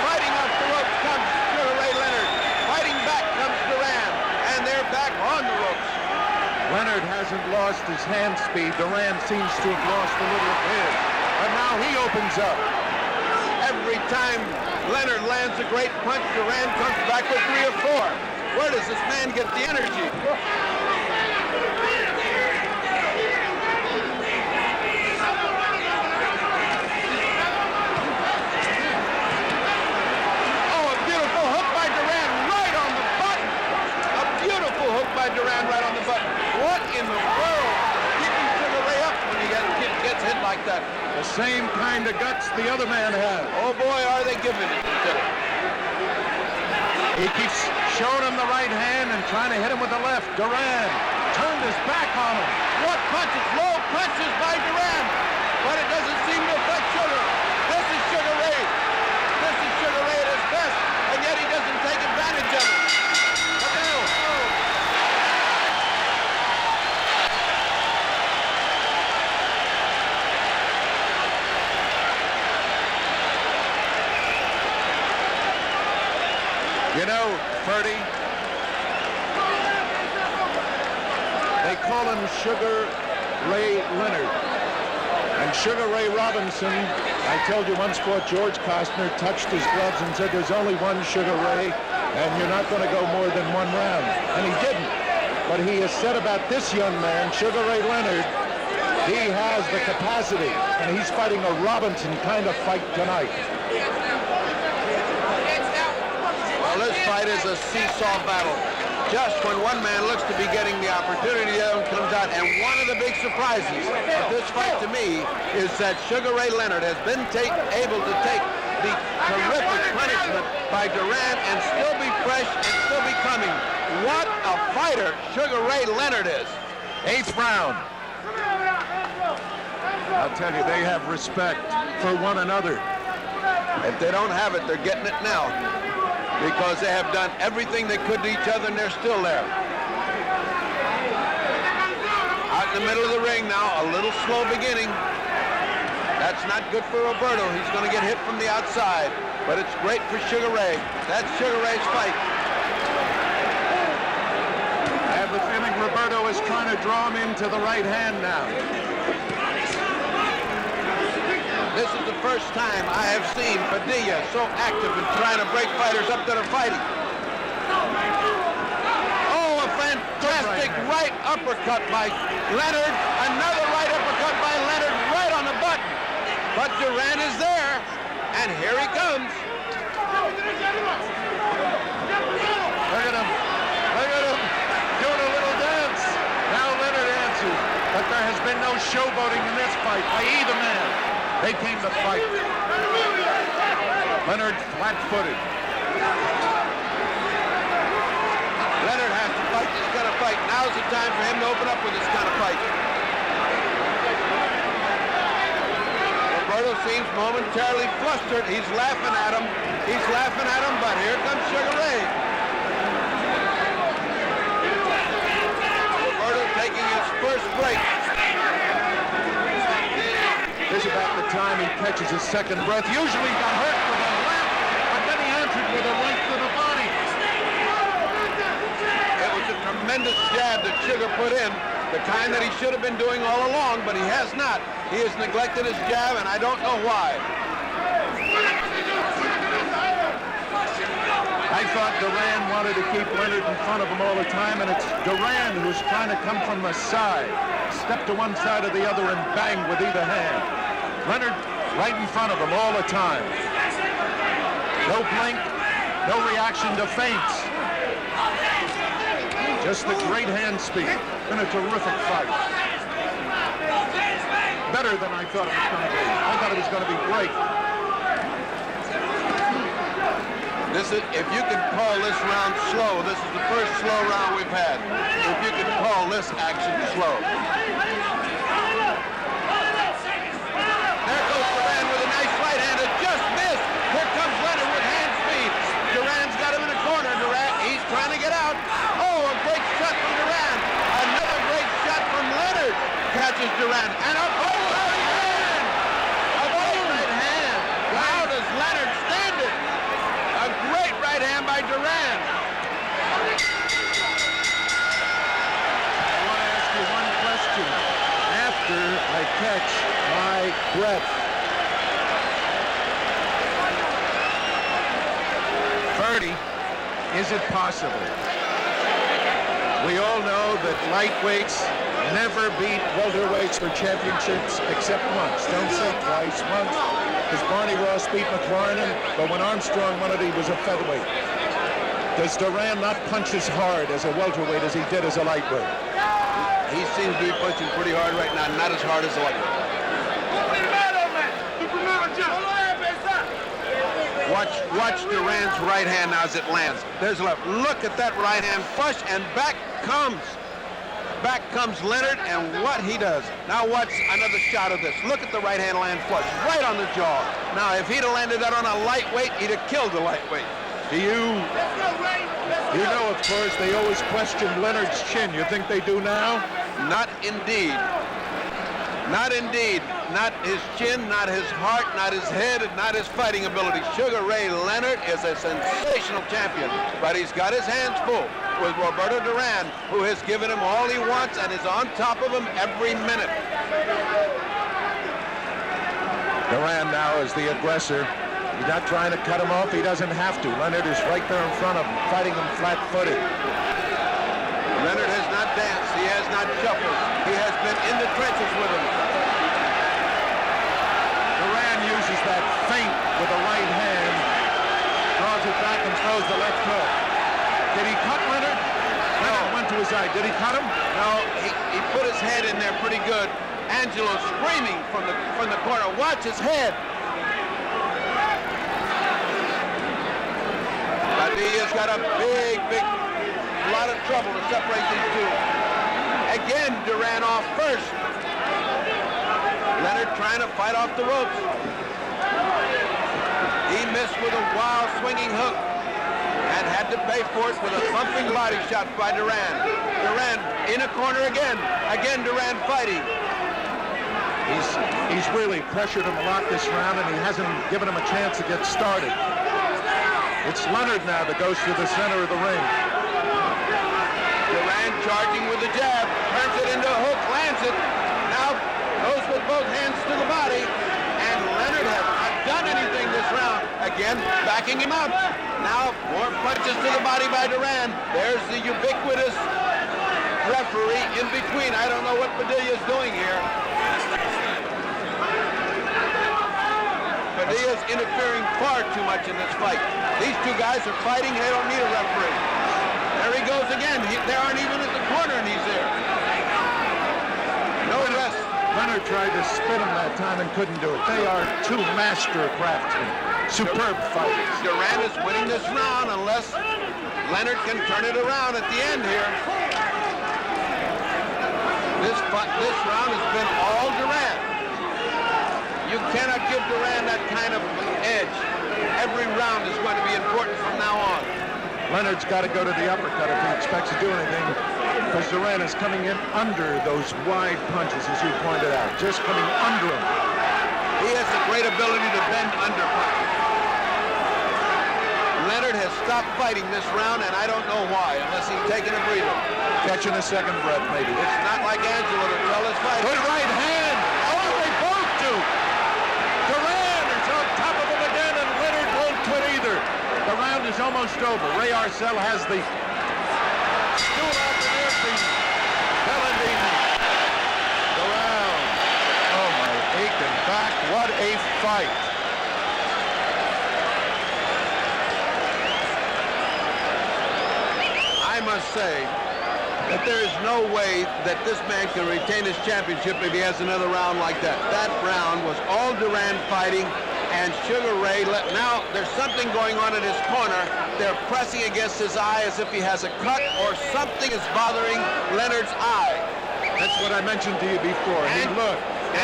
Speaker 1: Fighting off the ropes comes Ray Leonard. Fighting back comes Durán, and they're back on the ropes.
Speaker 2: Leonard hasn't lost his hand speed. Durán seems to have lost a little of his. But now he opens up.
Speaker 1: Every time Leonard lands a great punch, Durán comes back with 3 or 4. Where does this man get the energy? By Durán right on the button. What in the world? Keeping Sugar Ray up when he gets hit like that.
Speaker 2: The same kind of guts the other man has.
Speaker 1: Oh boy, are they giving it to him.
Speaker 2: He keeps showing him the right hand and trying to hit him with the left. Durán turned his back on him.
Speaker 1: What punches? Low punches by Durán. But it doesn't seem to affect Sugar. This is Sugar Ray. This is Sugar Ray at his best, and yet he doesn't take advantage of it.
Speaker 2: You know, Ferdy, they call him Sugar Ray Leonard. And Sugar Ray Robinson, I told you once, fought George Costner, touched his gloves and said there's only one Sugar Ray and you're not going to go more than 1 round. And he didn't. But he has said about this young man, Sugar Ray Leonard, he has the capacity, and he's fighting a Robinson kind of fight tonight.
Speaker 1: This fight is a seesaw battle. Just when one man looks to be getting the opportunity, the other one comes out. And one of the big surprises of this fight to me is that Sugar Ray Leonard has been able to take the terrific punishment by Durán and still be fresh and still be coming. What a fighter Sugar Ray Leonard is.
Speaker 2: 8th round. I'll tell you, they have respect for one another.
Speaker 1: If they don't have it, they're getting it now, because they have done everything they could to each other, and they're still there. Out in the middle of the ring now, a little slow beginning. That's not good for Roberto. He's going to get hit from the outside, but it's great for Sugar Ray. That's Sugar Ray's fight.
Speaker 2: I have the feeling Roberto is trying to draw him into the right hand now.
Speaker 1: This is the first time I have seen Padilla so active in trying to break fighters up that are fighting. Oh, a fantastic right uppercut by Leonard. Another right uppercut by Leonard right on the button. But Durán is there, and here he comes.
Speaker 2: Look at him. Look at him doing a little dance. Now Leonard answers. But there has been no showboating in this fight by either man. They came to fight. Leonard flat-footed.
Speaker 1: Leonard has to fight this kind of fight. Now's the time for him to open up with this kind of fight. Roberto seems momentarily flustered. He's laughing at him. He's laughing at him, but here comes Sugar Ray. Roberto taking his first break.
Speaker 2: This is about the time he catches his second breath. Usually he got hurt with a left, but then he answered with a right to the body.
Speaker 1: tremendous jab that Sugar put in, the kind that he should have been doing all along, but he has not. He has neglected his jab, and I don't know why.
Speaker 2: I thought Durán wanted to keep Leonard in front of him all the time, and it's Durán who's trying to come from the side. Step to one side or the other and bang with either hand. Leonard right in front of him all the time. No blink, no reaction to feints. Just the great hand speed. Been a terrific fight. Better than I thought it was going to be. I thought it was going to be great.
Speaker 1: This is, if you can call this round slow, this is the first slow round we've had. If you can call this action slow. There goes Durán with a nice right hand. It just missed. Here comes Leonard with hand speed. Durán's got him in the corner. Durán, he's trying to get out. Oh, a great shot from Durán. Another great shot from Leonard. Catches Durán. And a great right hand. A great right hand. How does Leonard stand it? A great right hand by Durán.
Speaker 2: I want to ask you one question. After I catch my breath. Ferdy, is it possible? We all know that lightweights never beat welterweights for championships except once. Don't say twice, once. Because Barney Ross beat McLaren, but when Armstrong won it, he was a featherweight. Does Durán not punch as hard as a welterweight as he did as a lightweight?
Speaker 1: He seems to be punching pretty hard right now, not as hard as a lightweight. Watch Durán's right hand now as it lands. There's left. Look at that right hand flush, and back comes Leonard, and what he does. Now watch another shot of this. Look at the right hand land flush, right on the jaw. Now, if he'd have landed that on a lightweight, he'd have killed the lightweight.
Speaker 2: You know, of course, they always question Leonard's chin. You think they do now?
Speaker 1: Not indeed. Not indeed. Not his chin, not his heart, not his head, and not his fighting ability. Sugar Ray Leonard is a sensational champion, but he's got his hands full with Roberto Durán, who has given him all he wants and is on top of him every minute.
Speaker 2: Durán now is the aggressor. He's not trying to cut him off. He doesn't have to. Leonard is right there in front of him, fighting him flat-footed.
Speaker 1: Leonard has not danced. He has not shuffled. He has been in the trenches with him.
Speaker 2: Durán uses that feint with the right hand, draws it back and throws the left hook. Did he cut Leonard? Leonard went to his eye. Did he cut him?
Speaker 1: No, he put his head in there pretty good. Angelo screaming from the corner. Watch his head. Padilla's got a big lot of trouble to separate these two. Again, Durán off first. Leonard trying to fight off the ropes. He missed with a wild swinging hook and had to pay for it with a thumping body shot by Durán. Durán in a corner again. Again, Durán fighting.
Speaker 2: He's really pressured him a lot this round, and he hasn't given him a chance to get started. It's Leonard now that goes to the center of the ring.
Speaker 1: Durán charging with the jab, turns it into a hook, lands it. Now goes with both hands to the body, and Leonard has not done anything this round. Again, backing him up. Now more punches to the body by Durán. There's the ubiquitous referee in between. I don't know what Padilla's doing here. Padilla's interfering far too much in this fight. These two guys are fighting. They don't need a referee. There he goes again. They aren't even at the corner, and he's there. No rest.
Speaker 2: Leonard tried to spit him that time and couldn't do it. They are two master craftsmen. Superb fighters.
Speaker 1: Durán is winning this round unless Leonard can turn it around at the end here. This round has been all Durán. You cannot give Durán that kind of edge. Every round is going to be important from now on.
Speaker 2: Leonard's got to go to the uppercut if he expects to do anything, because Durán is coming in under those wide punches, as you pointed out, just coming under him.
Speaker 1: He has a great ability to bend under punches. Leonard has stopped fighting this round, and I don't know why, unless he's taking a breather.
Speaker 2: catching a second breath, maybe.
Speaker 1: It's not like Angelo to tell his fight.
Speaker 2: Good right hand. Oh, they both do. Duran is on top of him again, and Leonard won't quit either. The round is almost over. Ray Arcel has the stool off the earpiece. Bellendine. The round. Oh, my aching back. What a fight.
Speaker 1: I must say that there is no way that this man can retain his championship if he has another round like that. That round was all Durán fighting, and Sugar Ray, now there's something going on in his corner. They're pressing against his eye as if he has a cut or something is bothering Leonard's eye.
Speaker 2: That's what I mentioned to you before.
Speaker 1: And
Speaker 2: look.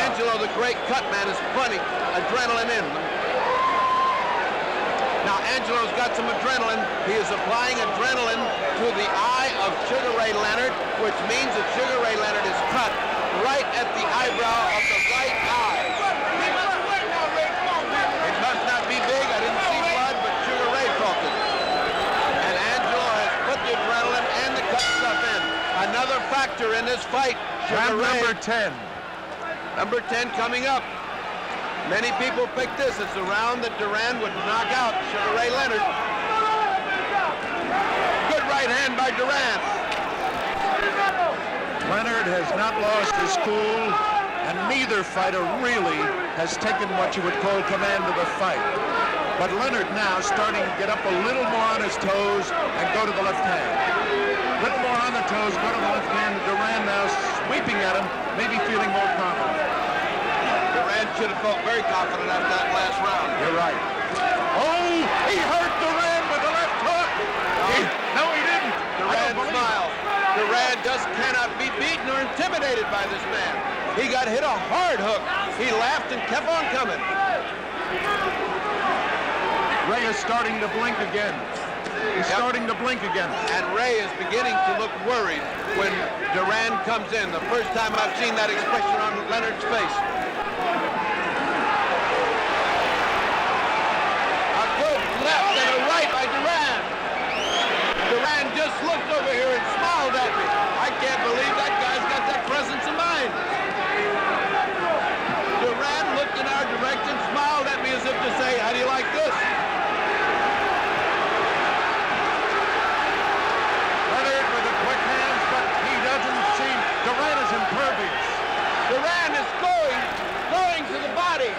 Speaker 1: Angelo, the great cut man, is putting adrenaline in. Now, Angelo's got some adrenaline. He is applying adrenaline to the eye of Sugar Ray Leonard, which means that Sugar Ray Leonard is cut right at the eyebrow of the right eye. It must not be big. I didn't see blood, but Sugar Ray felt it. And Angelo has put the adrenaline and the cut stuff in. Another factor in this fight.
Speaker 2: Round number 10.
Speaker 1: Number 10 coming up. Many people picked this. It's the round that Durán would knock out Sugar Ray Leonard. Good right hand by Durán.
Speaker 2: Leonard has not lost his cool, and neither fighter really has taken what you would call command of the fight. But Leonard now starting to get up a little more on his toes and go to the left hand. A little more on the toes, go to the left hand. Durán now sweeping at him, maybe feeling more confident.
Speaker 1: Durán should have felt very confident after that last round.
Speaker 2: You're right. Oh, he hurt Durán with the left hook. No, he didn't.
Speaker 1: Durán smiled. Durán just cannot be beaten or intimidated by this man. He got hit a hard hook. He laughed and kept on coming.
Speaker 2: Ray is starting to blink again. He's starting to blink again.
Speaker 1: And Ray is beginning to look worried when Durán comes in. The first time I've seen that expression on Leonard's face. A good left and a right by Durán. Durán just looked over here and smiled at me. I can't believe that guy's got that presence of mind. Durán looked in our direction, smiled at me as if to say, how do you like this?
Speaker 2: Leonard with the quick hands, but he doesn't seem... Durán is impervious.
Speaker 1: Durán is going to the body.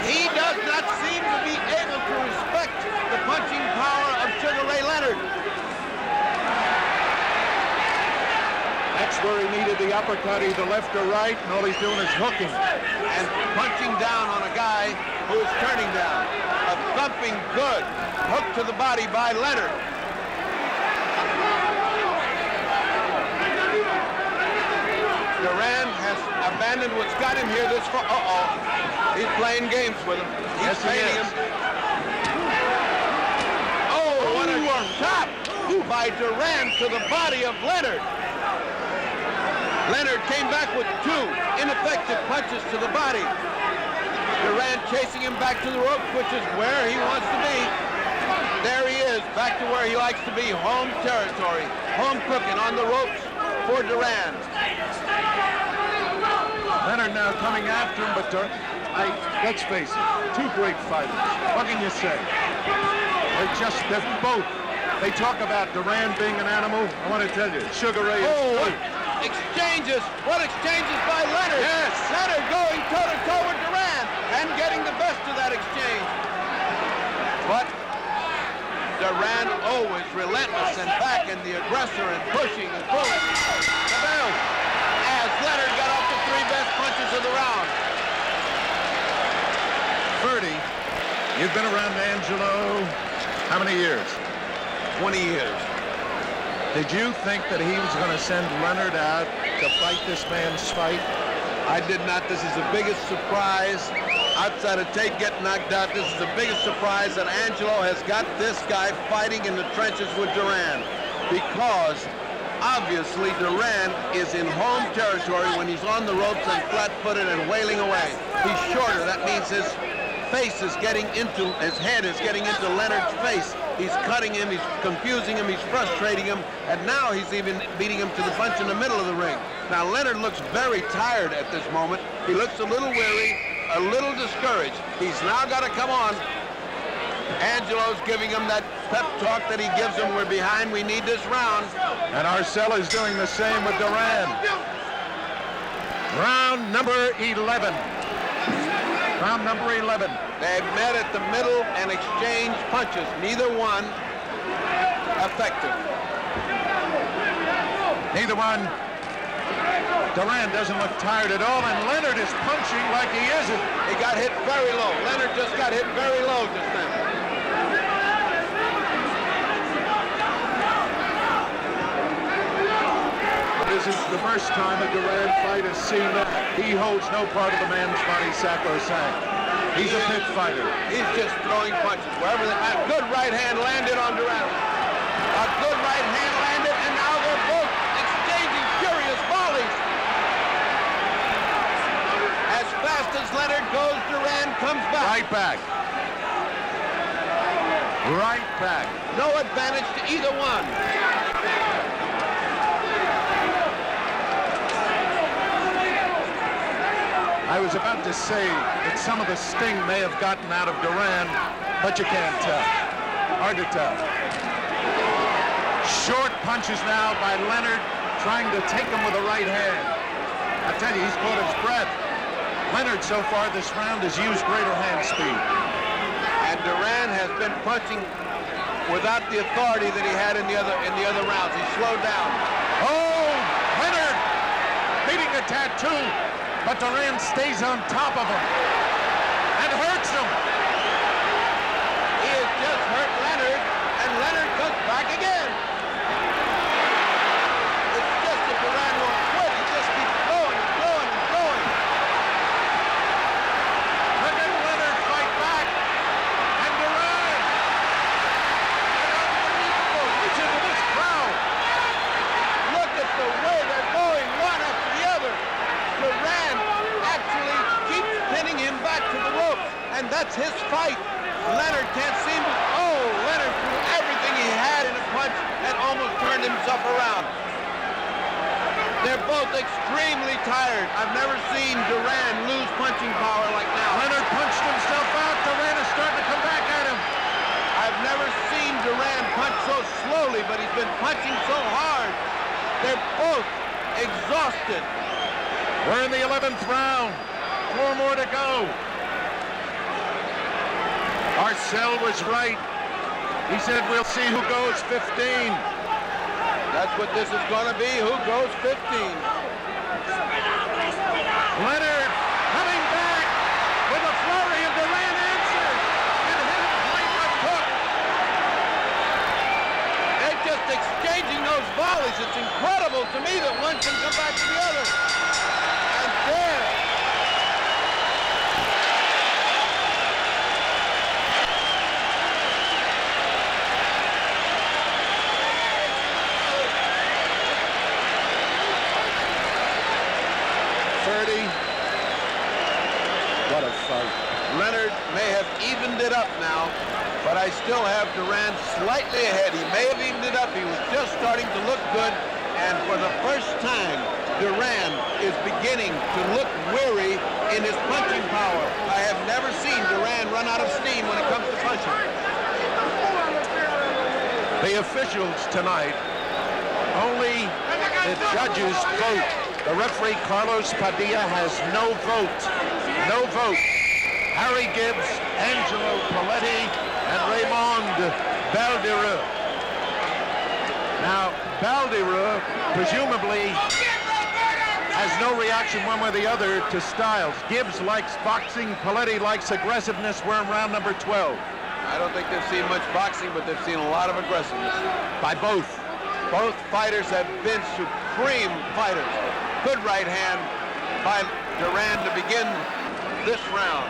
Speaker 1: He does not seem to be able to respect the punching power of Sugar Ray Leonard.
Speaker 2: That's where he needed the uppercut, either left or right, and all he's doing is hooking.
Speaker 1: And punching down on a guy who is turning down. A thumping good hook to the body by Leonard. Durán has abandoned what's got him here this far. He's playing games with him. He's painting him. Oh, what a shot by Durán to the body of Leonard. Leonard came back with two ineffective punches to the body. Durán chasing him back to the ropes, which is where he wants to be. There he is, back to where he likes to be, home territory. Home cooking on the ropes for Durán.
Speaker 2: Leonard now coming after him, but let's face it, two great fighters. What can you say? They're both. They talk about Durán being an animal. I want to tell you, Sugar Ray is
Speaker 1: exchanges. What exchanges by Leonard?
Speaker 2: Yes.
Speaker 1: Leonard going toe-to-toe with Durán and getting the best of that exchange. But Durán always relentless and back in the aggressor and pushing and pulling. As Leonard got off the three best punches of the round.
Speaker 2: Ferdy, you've been around Angelo how many years?
Speaker 1: 20 years.
Speaker 2: Did you think that he was going to send Leonard out to fight this man's fight?
Speaker 1: I did not. This is the biggest surprise. Outside of Tate getting knocked out, this is the biggest surprise that Angelo has got this guy fighting in the trenches with Durán. Because obviously Durán is in home territory when he's on the ropes and flat-footed and wailing away. He's shorter. That means his face is getting into, his head is getting into Leonard's face. He's cutting him, he's confusing him, he's frustrating him, and now he's even beating him to the punch in the middle of the ring. Now Leonard looks very tired at this moment. He looks a little weary, a little discouraged. He's now got to come on. Angelo's giving him that pep talk that he gives him. We're behind, we need this round.
Speaker 2: And Arcel is doing the same with Durán. Round number 11. Round number 11.
Speaker 1: They've met at the middle and exchanged punches. Neither one effective.
Speaker 2: Neither one. Durán doesn't look tired at all, and Leonard is punching like he isn't.
Speaker 1: He got hit very low. Leonard just got hit very low just then.
Speaker 2: This is the first time a Durán fight has seen that. He holds no part of the man's body sacrosanct. He's a pit fighter.
Speaker 1: He's just throwing punches wherever they are. Good right hand landed on Durán. A good right hand landed, and now they're both exchanging furious volleys. As fast as Leonard goes, Durán comes back.
Speaker 2: Right back. Right back.
Speaker 1: No advantage to either one.
Speaker 2: I was about to say that some of the sting may have gotten out of Durán, but you can't tell. Hard to tell. Short punches now by Leonard, trying to take him with the right hand. I tell you, he's caught his breath. Leonard, so far this round, has used greater hand speed.
Speaker 1: And Durán has been punching without the authority that he had in the other rounds. He slowed down.
Speaker 2: Oh, Leonard beating a tattoo, but Durán stays on top of him and hurts him.
Speaker 1: He has just hurt Leonard, and Leonard comes back again. It's just that Durán won't quit. He just keeps going and going and going.
Speaker 2: Look at Leonard fight back, and Durán. Unbelievable, reach into this crowd.
Speaker 1: Look at the way they're going, one after the other. Durán actually keeps pinning him back to the ropes, and that's his fight. Leonard can't seem to... Oh, Leonard threw everything he had in a punch and almost turned himself around. They're both extremely tired. I've never seen Durán lose punching power like now.
Speaker 2: Leonard punched himself out. Durán is starting to come back at him.
Speaker 1: I've never seen Durán punch so slowly, but he's been punching so hard. They're both exhausted.
Speaker 2: We're in the 11th round. 4 more to go. Arcel was right. He said we'll see who goes 15.
Speaker 1: That's what this is going to be. Who goes 15?
Speaker 2: Leonard coming back with a flurry, and Durán answered and hit him right left hook.
Speaker 1: They're just exchanging those volleys. It's incredible to me that one can come back to the other. And there.
Speaker 2: What a fight.
Speaker 1: Leonard may have evened it up now, but I still have Durán slightly ahead. He may have evened it up. He was just starting to look good, and for the first time, Durán is beginning to look weary in his punching power. I have never seen Durán run out of steam when it comes to punching.
Speaker 2: The officials tonight, only the judges vote. The referee, Carlos Padilla, has no vote. No vote. Harry Gibbs, Angelo Paletti, and Raymond Baldereux. Now, Baldereux presumably has no reaction one way or the other to Styles. Gibbs likes boxing. Paletti likes aggressiveness. We're in round number 12.
Speaker 1: I don't think they've seen much boxing, but they've seen a lot of aggressiveness.
Speaker 2: By both.
Speaker 1: Both fighters have been supreme fighters. Good right hand by Durán to begin this round.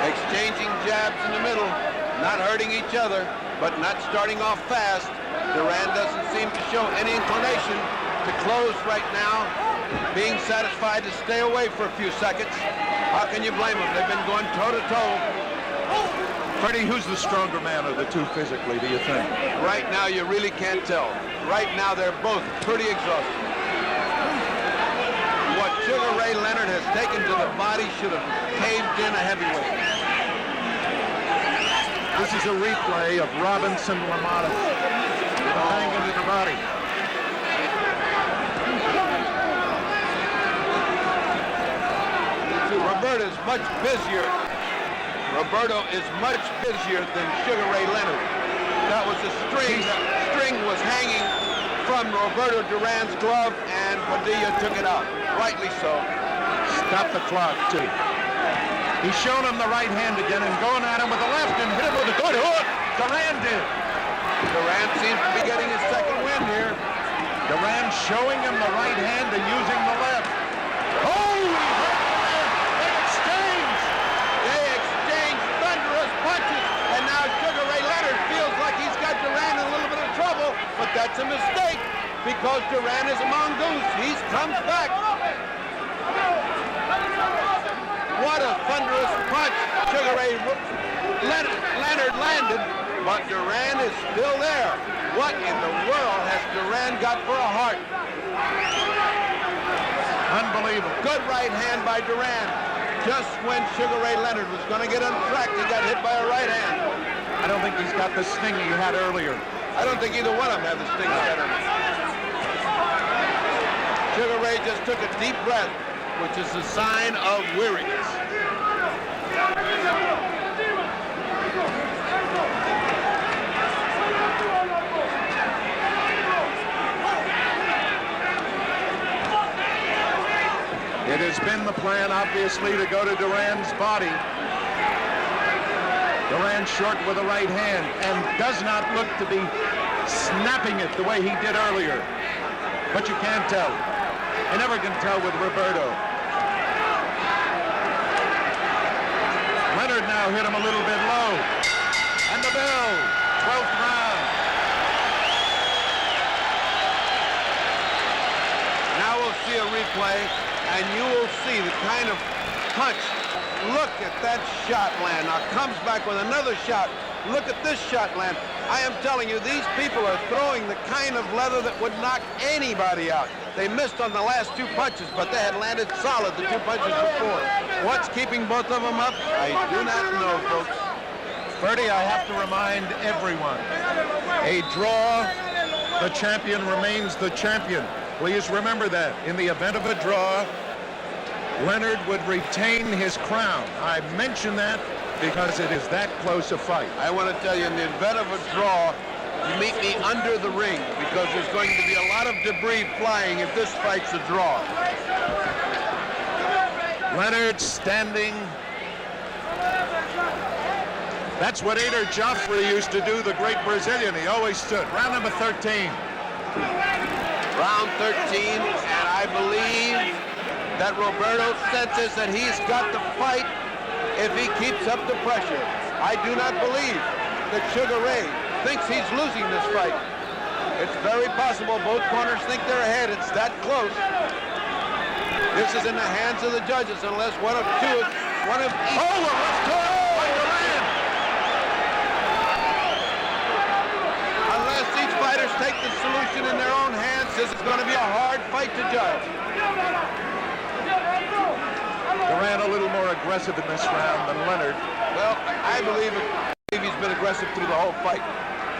Speaker 1: Exchanging jabs in the middle, not hurting each other, but not starting off fast. Durán doesn't seem to show any inclination to close right now. being satisfied to stay away for a few seconds. How can you blame them? They've been going toe-to-toe.
Speaker 2: Freddie, who's the stronger man of the two physically, do you think?
Speaker 1: Right now, you really can't tell. Right now, they're both pretty exhausted. What Sugar Ray Leonard has taken to the body should have caved in a heavyweight.
Speaker 2: This is a replay of Robinson LaMotta banging into the body.
Speaker 1: Roberto is much busier. Roberto is much busier than Sugar Ray Leonard. That was a string. That string was hanging from Roberto Durán's glove, and Padilla took it out. Rightly so.
Speaker 2: Stop the clock, too. He's shown him the right hand again and going at him with the left and hit him with a good hook. Durán did.
Speaker 1: Durán seems to be getting his second win here.
Speaker 2: Durán showing him the right hand and using the left. Oh, he hurt him. They exchange.
Speaker 1: They exchange thunderous punches, and now Sugar Ray Leonard feels like he's got Durán in a little bit of trouble, but that's a mistake because Durán is a mongoose. He comes back. What a thunderous punch Sugar Ray Leonard landed, but Durán is still there. What in the world has Durán got for a heart?
Speaker 2: Unbelievable.
Speaker 1: Good right hand by Durán. Just when Sugar Ray Leonard was going to get untracked, he got hit by a right hand.
Speaker 2: I don't think he's got the sting he had earlier.
Speaker 1: I don't think either one of them have the sting he had earlier. Sugar Ray just took a deep breath, which is a sign of weariness.
Speaker 2: It has been the plan, obviously, to go to Durán's body. Durán short with the right hand and does not look to be snapping it the way he did earlier. But you can't tell. You never can tell with Roberto. Leonard now hit him a little bit low. And the bell, 12th round.
Speaker 1: Now we'll see a replay, and you will see the kind of punch. Look at that shot land. Now comes back with another shot. Look at this shot land. I am telling you, these people are throwing the kind of leather that would knock anybody out. They missed on the last two punches, but they had landed solid the two punches before. What's keeping both of them up? I do not know, folks.
Speaker 2: Bertie, I have to remind everyone, a draw, the champion remains the champion. Please remember that. In the event of a draw, Leonard would retain his crown. I mention that because it is that close a fight.
Speaker 1: I want to tell you, in the event of a draw, you meet me under the ring because there's going to be a lot of debris flying if this fight's a draw.
Speaker 2: Leonard standing. That's what Ader Joffrey used to do, the great Brazilian. He always stood. Round number 13.
Speaker 1: Round 13, and I believe that Roberto senses that he's got to fight if he keeps up the pressure. I do not believe that Sugar Ray thinks he's losing this fight. It's very possible both corners think they're ahead. It's that close. This is in the hands of the judges unless one of each.
Speaker 2: Oh, a left hook by Durán.
Speaker 1: Unless each fighters take the solution in their own hands, this is going to be a hard fight to judge.
Speaker 2: Durán a little more aggressive in this round than Leonard.
Speaker 1: Well, I believe he's been aggressive through the whole fight.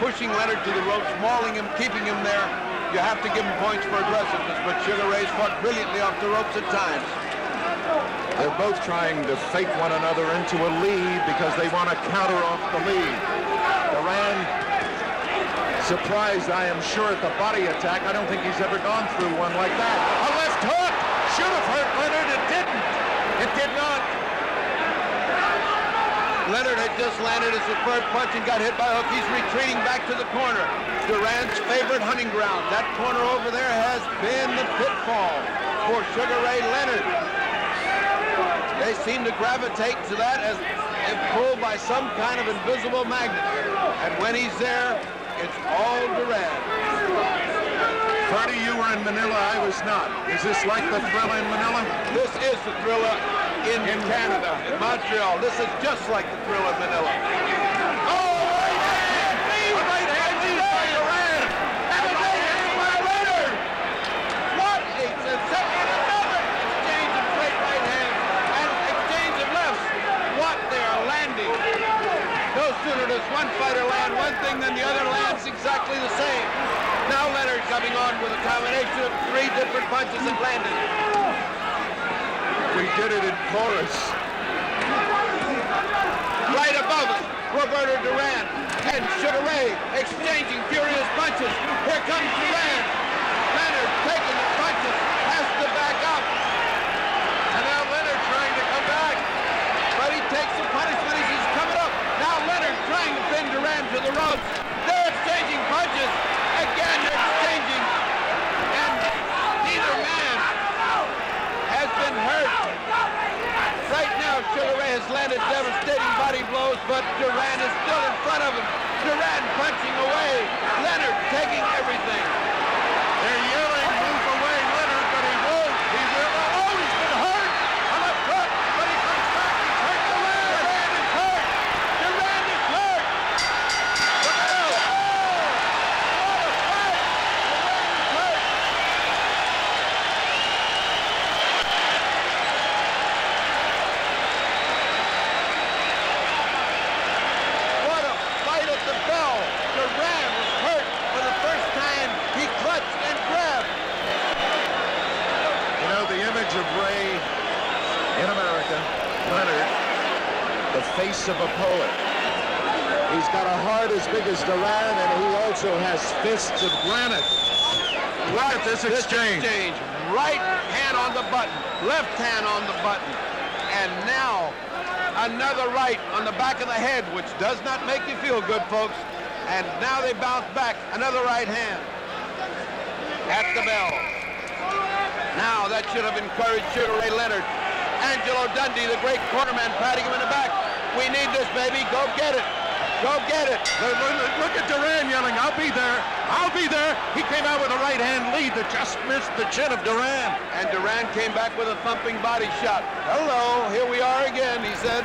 Speaker 1: Pushing Leonard to the ropes, mauling him, keeping him there. You have to give him points for aggressiveness, but Sugar Ray's fought brilliantly off the ropes at times.
Speaker 2: They're both trying to fake one another into a lead because they want to counter off the lead. Durán surprised, I am sure, at the body attack. I don't think he's ever gone through one like that. A left hook! Should have hurt Leonard. It didn't. It did not.
Speaker 1: Leonard had just landed his superb punch and got hit by a hook. He's retreating back to the corner. Durán's favorite hunting ground. That corner over there has been the pitfall for Sugar Ray Leonard. They seem to gravitate to that as if pulled by some kind of invisible magnet. And when he's there, it's all Durán.
Speaker 2: Bertie, you were in Manila. I was not. Is this like the Thrilla in Manila?
Speaker 1: This is the Thrilla in Canada, in Montreal. This is just like the Thrilla in Manila. Oh, right hand! A right hand lead by Durán! And a right hand by Leonard! What a sensation! Another exchange of great right hands and exchange of lefts. What they are landing. No sooner does one fighter land one thing than the other lands exactly the same. Now Leonard coming on with a combination of 3 different punches that landed.
Speaker 2: We did it in chorus.
Speaker 1: Right above us, Roberto Durán and Sugar Ray exchanging furious punches. Here comes Durán. Leonard taking the punches, has to back up. And now Leonard trying to come back. But he takes the punishment as he's coming up. Now Leonard trying to pin Durán to the ropes. They're exchanging punches. Again, they're exchanging. And neither man has been hurt. Right now, Sugar Ray has landed devastating body blows, but Durán is still in front of him. Durán punching away. Leonard taking everything.
Speaker 2: They're yelling, move away, Leonard, but he won't. He will. Oh, he's been hurt. On the front, but he comes back. He's hurt. Durán is hurt.
Speaker 1: Durán is hurt. Look out. Oh, what a fight. Durán is hurt. What a fight at the bell. Durán was hurt for the first time. He clutched and grabbed.
Speaker 2: You know, the image of Ray in America, Leonard, the face of a poet. He's got a heart as big as Durán, and he also has fists of granite. Look at this exchange.
Speaker 1: Right hand on the button, left hand on the button. And now another right on the back of the head, which does not make you feel good, folks. And now they bounce back. Another right hand at the bell. Now that should have encouraged Sugar Ray Leonard. Angelo Dundee, the great cornerman, patting him in the back. We need this, baby. Go get it. Go get it.
Speaker 2: Look at Durán yelling, I'll be there. I'll be there. He came out with a right hand lead that just missed the chin of Durán.
Speaker 1: And Durán came back with a thumping body shot. Hello, here we are again, he said.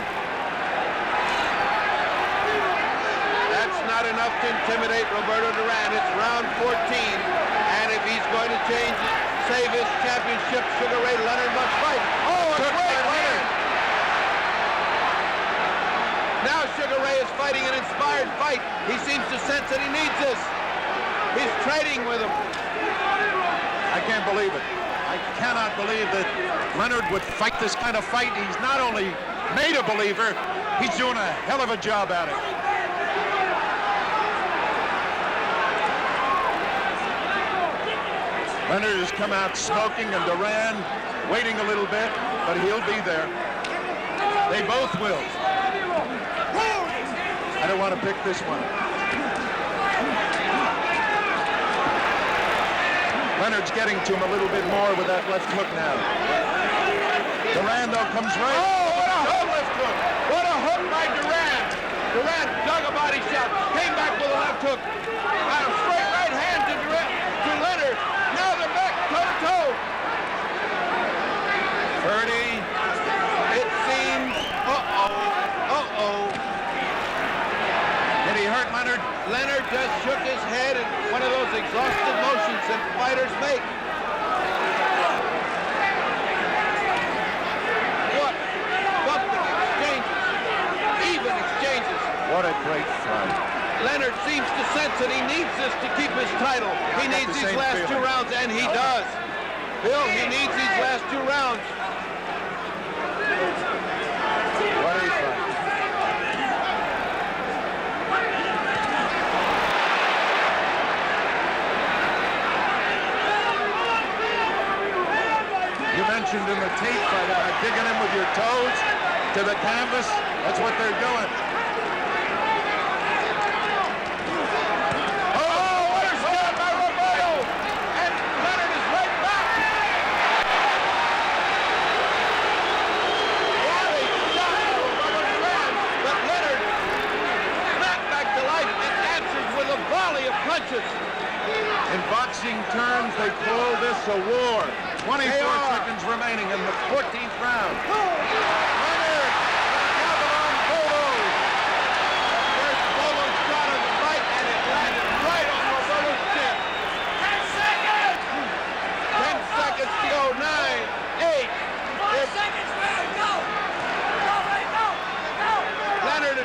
Speaker 1: That's not enough to intimidate Roberto Durán. It's round 14. And if he's going to save his championship, Sugar Ray Leonard must fight. Oh, a great Leonard. Now Sugar Ray is fighting an inspired fight. He seems to sense that he needs this. He's trading with him.
Speaker 2: I can't believe it. I cannot believe that Leonard would fight this kind of fight. He's not only made a believer, he's doing a hell of a job at it. Leonard has come out smoking, and Durán waiting a little bit, but he'll be there. They both will. I don't want to pick this one. Leonard's getting to him a little bit more with that left hook now. Durán, though, comes right.
Speaker 1: Oh, what a hook left hook. What a hook by Durán. Durán dug a body shot, came back with a left hook. And a straight right hand to Leonard. Now they're back toe-to-toe.
Speaker 2: Bertie.
Speaker 1: It seems,
Speaker 2: Did he hurt Leonard?
Speaker 1: Leonard just shook his head in one of those exhausted motions that fighters make. What bumping exchanges, even exchanges.
Speaker 2: What a great fight.
Speaker 1: Leonard seems to sense that he needs this to keep his title. He needs these last 2 rounds, and he does. Bill, he needs these last 2 rounds.
Speaker 2: What a fight. You mentioned in the tape fight, digging him with your toes to the canvas. That's what they're doing.
Speaker 1: Oh, what a shot by Roberto! And Leonard is right back. What a shot by Roberto Durán! But Leonard snapped back to life and answered with a volley of punches.
Speaker 2: In boxing, amazing terms. They call this a war. 24 seconds remaining in the 14th round. Leonard, Gavilan Bolo. First Bolo shot on the right, and it landed right on Roberto's chin.
Speaker 3: 10 seconds!
Speaker 2: 10 seconds to go. 9, 8.
Speaker 3: 5 seconds, man, go! Go, Ray, go! Go!
Speaker 2: Leonard.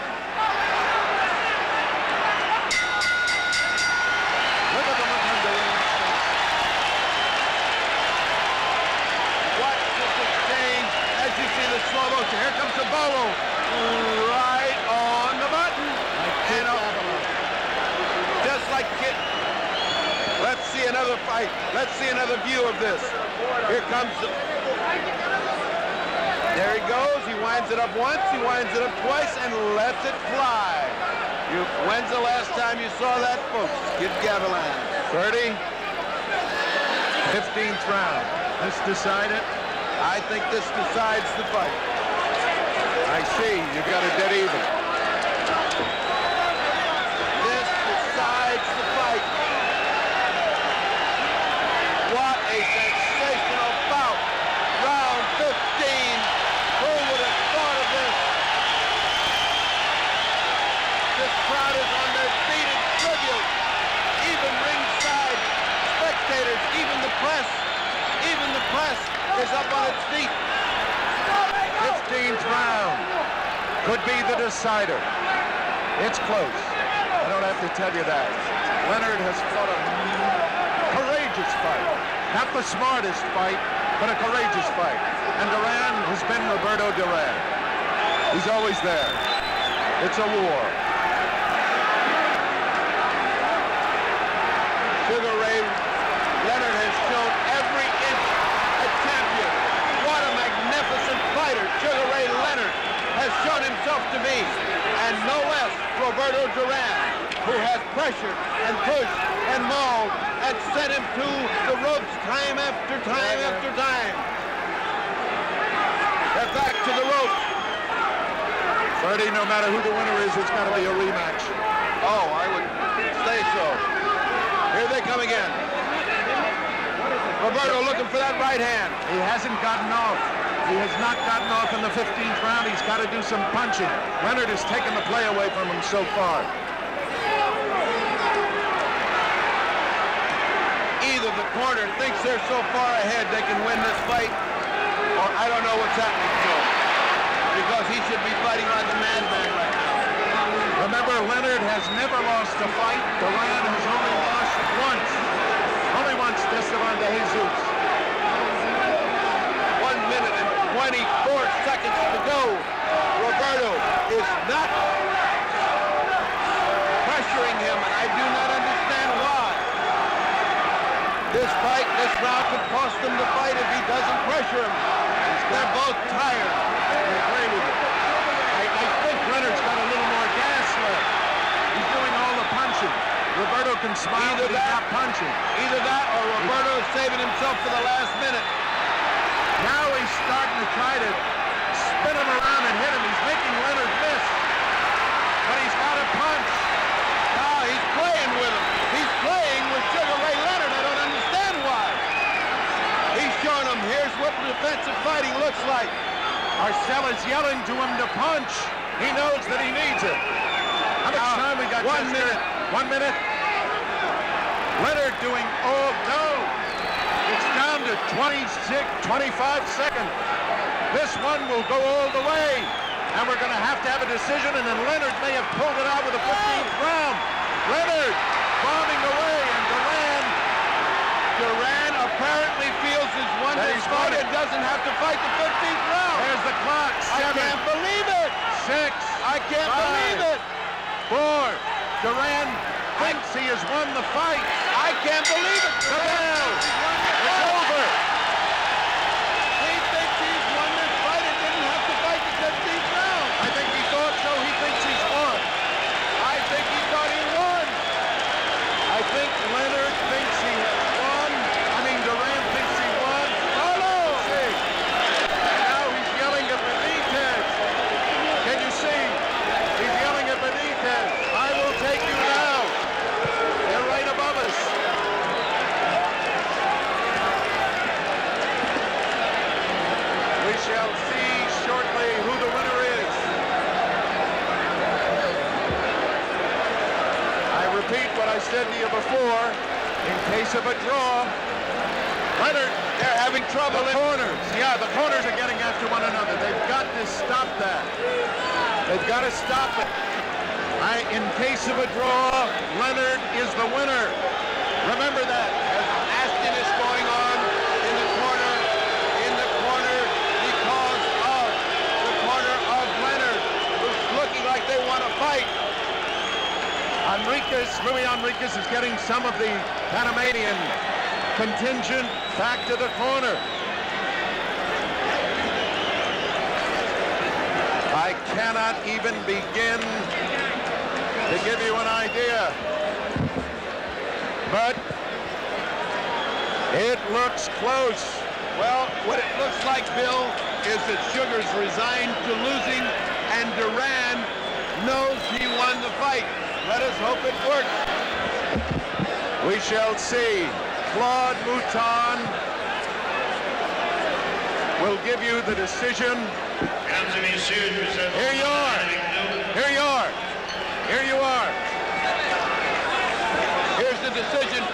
Speaker 2: Look at the look on Durán's face. Watch this exchange as you see the slow motion. Here comes the Bolo. Right on the button. And just like Kid. Let's see another fight. Let's see another view of this. Here comes the... There he goes. He winds it up once, he winds it up twice, and lets it fly. When's the last time you saw that, folks? Kid Gavilan. 30. 15th round. This decided? I think this decides the fight. I see. You've got a dead even. This decides the fight. What a sensational bout. Round 15. Who would have thought of this? This crowd is on their feet in tribute. Even ringside spectators, even the press is up on its feet. 15th round could be the decider. It's close. I don't have to tell you that. Leonard has fought a courageous fight. Not the smartest fight, but a courageous fight. And Durán has been Roberto Durán. He's always there. It's a war. Sugar Ray Leonard has shown every inch a champion. What a magnificent fighter Sugar Ray Leonard has shown himself to be. And no less Roberto Durán, who has pressured and pushed and mauled and sent him to the ropes time after time after time. They're back to the ropes. 30, no matter who the winner is, it's got to be a rematch. Oh, I would say so. Here they come again. Roberto looking for that right hand. He hasn't gotten off. He has not gotten off in the 15th round. He's got to do some punching. Leonard has taken the play away from him so far. Either the corner thinks they're so far ahead they can win this fight, or I don't know what's happening to him, because he should be fighting like a man-man right now. Remember, Leonard has never lost a fight. Durán has only lost once. Only once to Esteban de Jesus. 1 minute and 24 seconds to go. Roberto is not pressuring him, and I do not understand why. This fight, this round could cost him the fight if he doesn't pressure him. They're both tired. I agree with you. I think Leonard's got a little more gas left. He's doing all the punching. Roberto can smile, but he's not punching. Either that or Roberto is saving himself for the last minute. Now he's starting to try to spin him around and hit him. He's making Leonard miss. But he's got to punch. Now he's playing with him. He's playing with Sugar Ray Leonard. I don't understand why. He's showing him, here's what defensive fighting looks like. Arcella's yelling to him to punch. He knows that he needs it. How much time we got? 1 minute. 1 minute. Leonard doing, oh no. It's down to 25 seconds. This one will go all the way. And we're going to have a decision, and then Leonard may have pulled it out with the 15th round. Leonard bombing away, and Durán apparently feels he's won this fight and doesn't have to fight the 15th round. There's the clock. 7. I can't believe it. 6. I can't believe it. 4. Durán thinks he has won the fight. I can't believe it. The bell. It's over. He thinks he's won this fight and didn't have to fight the 15th round. I think he thought so. He thinks he's won. I think he thought he won. I think Leonard thinks he won. I mean, Durán thinks he won. Oh, no. See. Now he's yelling at Benitez. Can you see? He's yelling at Benitez. I will take you now. They're right above us. I said to you before, in case of a draw, Leonard,
Speaker 1: They're having trouble.
Speaker 2: the corners. Yeah, the corners are getting after one another. They've got to stop that. They've got to stop it. In case of a draw, Leonard is the winner. Remember that.
Speaker 1: There's nastiness going on in the corner because of the corner of Leonard, who's looking like they want to fight.
Speaker 2: Louis Enriquez is getting some of the Panamanian contingent back to the corner. I cannot even begin to give you an idea. But it looks close.
Speaker 1: Well, what it looks like, Bill, is that Sugar's resigned to losing, and Durán knows he won the fight. Let us hope it works.
Speaker 2: We shall see. Claude Mouton will give you the decision. Here you are. Here you are. Here you are.
Speaker 1: Here's the decision.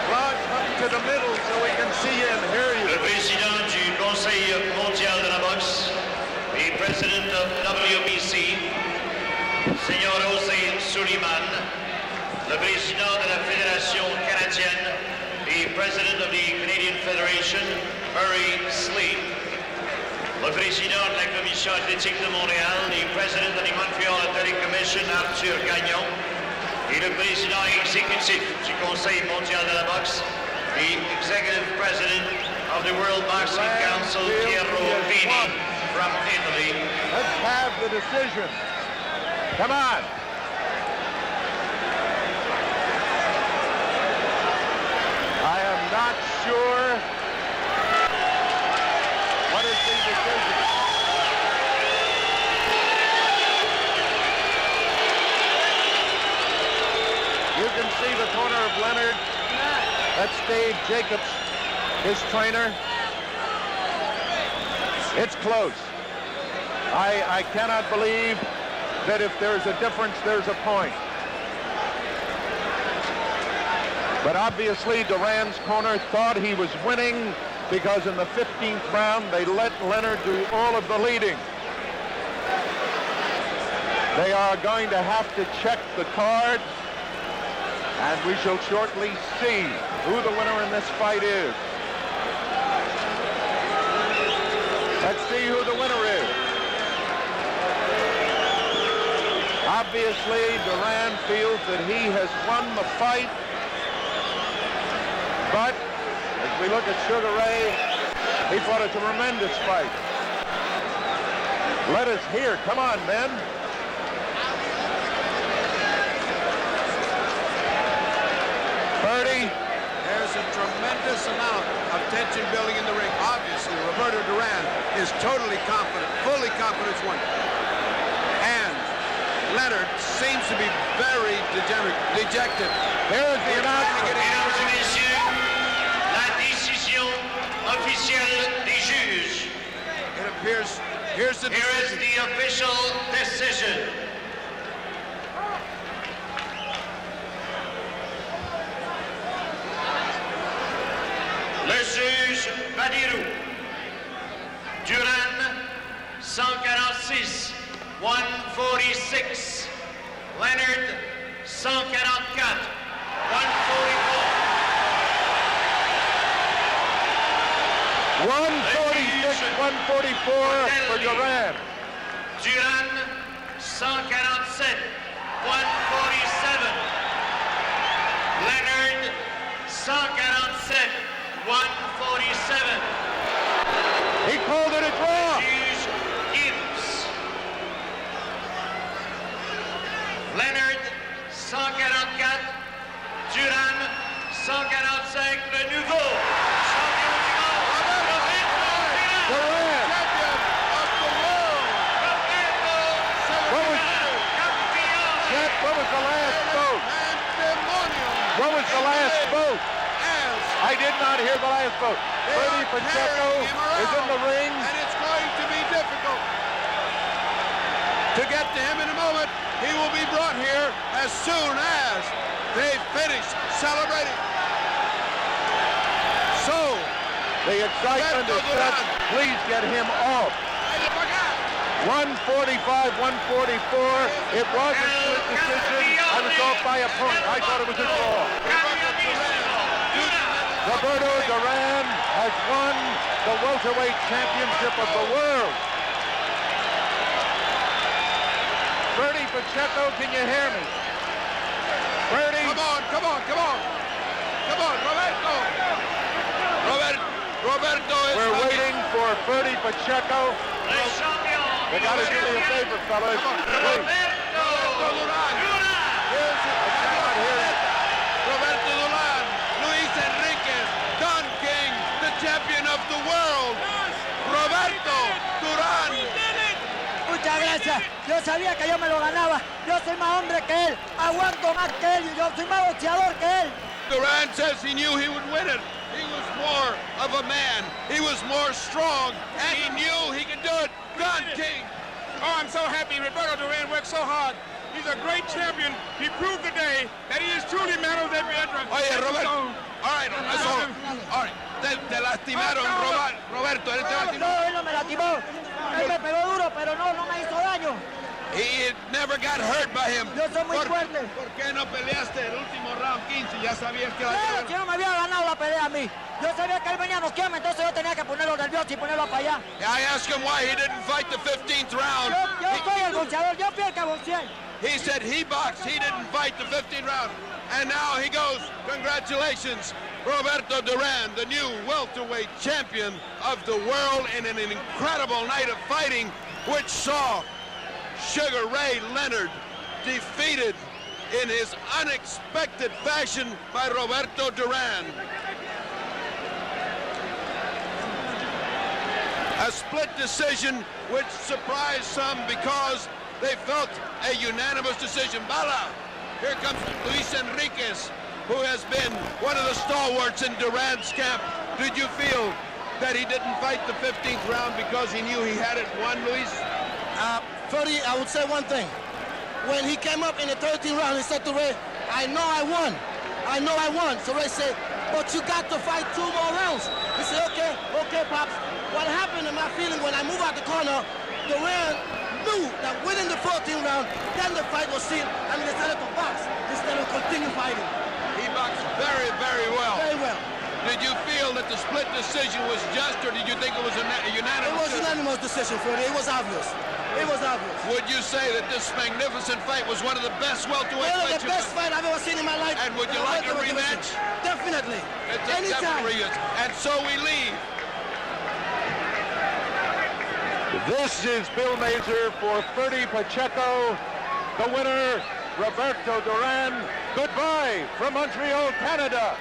Speaker 2: Claude, come to the middle so we can see you and hear you.
Speaker 3: Le président du Conseil mondial de la boxe, the president of WBC, Senor José Suleiman, le président de la Fédération canadienne, the president of the Canadian Federation, Murray Slee, le président de la Commission athlétique de Montréal, the president of the Montreal Athletic Commission, Arthur Gagnon, et le président exécutif du Conseil mondial de la boxe, the executive president of the World Boxing Council, Piero Vini, from Italy.
Speaker 2: Let's have the decision. Come on. I am not sure what is the decision. You can see the corner of Leonard. That's Dave Jacobs, his trainer. It's close. I cannot believe that if there's a difference, there's a point. But obviously, Durán's corner thought he was winning because in the 15th round, they let Leonard do all of the leading. They are going to have to check the card, and we shall shortly see who the winner in this fight is. Let's see who the winner is. Obviously, Durán feels that he has won the fight. But as we look at Sugar Ray, he fought a tremendous fight. Let us hear. Come on, men. Bertie.
Speaker 1: There's a tremendous amount of tension building in the ring. Obviously, Roberto Durán is totally confident, fully confident he's won. And Leonard seems to be very dejected.
Speaker 2: Here's the announcement.
Speaker 3: Mesdames et messieurs, la décision officielle des juges.
Speaker 1: It appears, here's the
Speaker 3: Here is
Speaker 1: decision.
Speaker 3: the official decision. Le juge Badirou. Durán, 146, 146. Leonard, 144, 144.
Speaker 2: 146, 144 for Durán.
Speaker 3: Durán, 147, 147. Leonard, 147, 147.
Speaker 2: He called it a draw.
Speaker 3: Juge Gibbs. Leonard, 144. Durán, 145. Le nouveau champion du monde.
Speaker 2: Durán. What was the last vote? What was the last vote? I did not hear the last vote. Bertie Pacheco is in the ring.
Speaker 1: And it's going to be difficult to get to him in a moment. He will be brought here as soon as they finish celebrating. So,
Speaker 2: the excitement is set. Please get him off. 145, 144. It was a split decision. I was off by a point. I thought it was a draw. Roberto Durán has won the welterweight championship of the world. Bertie Pacheco, can you hear me? Bertie.
Speaker 1: Come on, Roberto. Roberto is...
Speaker 2: We're waiting for Bertie Pacheco. They got to do me a favor, fellas.
Speaker 1: Roberto Durán. Roberto Durán, Luis Enriquez, Don King, the champion of the world. Roberto Durán.
Speaker 5: Muchas gracias. Yo sabía que yo me lo ganaba. Yo soy más hombre que él. Aguanto más que él y yo soy más boxeador que él.
Speaker 1: Durán says he knew he would win it. He was more of a man. He was more strong, and he knew he could do it. Don King.
Speaker 6: Oh, I'm so happy. Roberto Durán worked so hard. He's a great champion. He proved today that he is truly man of the veteran.
Speaker 1: Oye, Roberto. All right, all right. Te lastimaron, Roberto. Él te lastimó.
Speaker 5: No, él no me lastimó. Él me pegó duro, pero no me hizo daño.
Speaker 1: He never got hurt by him.
Speaker 5: Yo soy muy fuerte.
Speaker 1: ¿Por qué no peleaste el último round 15? Ya sabías que...
Speaker 5: Yo no me había ganado la pelea a mí. Yo sabía que él venía a noquearme, entonces yo tenía que ponerlo nervioso y ponerlo para allá.
Speaker 1: I asked him why he didn't fight the 15th round.
Speaker 5: Yo soy el boxeador, yo fui el que boxeé.
Speaker 1: He said he boxed, he didn't fight the 15th round. And now he goes, congratulations, Roberto Durán, the new welterweight champion of the world in an incredible night of fighting, which saw Sugar Ray Leonard defeated in his unexpected fashion by Roberto Durán. A split decision which surprised some because they felt a unanimous decision. Bala, here comes Luis Enriquez, who has been one of the stalwarts in Durán's camp. Did you feel that he didn't fight the 15th round because he knew he had it won, Luis?
Speaker 7: Freddie, I would say one thing. When he came up in the 13th round, he said to Ray, I know I won. I know I won. So Ray said, but you got to fight 2 more rounds. He said, okay, Pops. What happened in my feeling when I moved out the corner, Durán knew that winning the 14th round, then the fight was sealed, and he decided to box instead of continue fighting.
Speaker 1: He boxed very, very well.
Speaker 7: Very well.
Speaker 1: Did you feel that the split decision was just, or did you think it was a unanimous?
Speaker 7: It was a unanimous decision, Freddie. It was obvious. It was obvious.
Speaker 1: Would you say that this magnificent fight was one of the best welterweight
Speaker 7: One of
Speaker 1: fights?
Speaker 7: the best fight I've ever seen in my life.
Speaker 1: And would you like a rematch?
Speaker 7: Definitely.
Speaker 1: It's a
Speaker 7: Anytime.
Speaker 1: definite rematch. And so we leave.
Speaker 2: This is Bill Mazur for Bertie Pacheco. The winner, Roberto Durán. Goodbye from Montreal, Canada.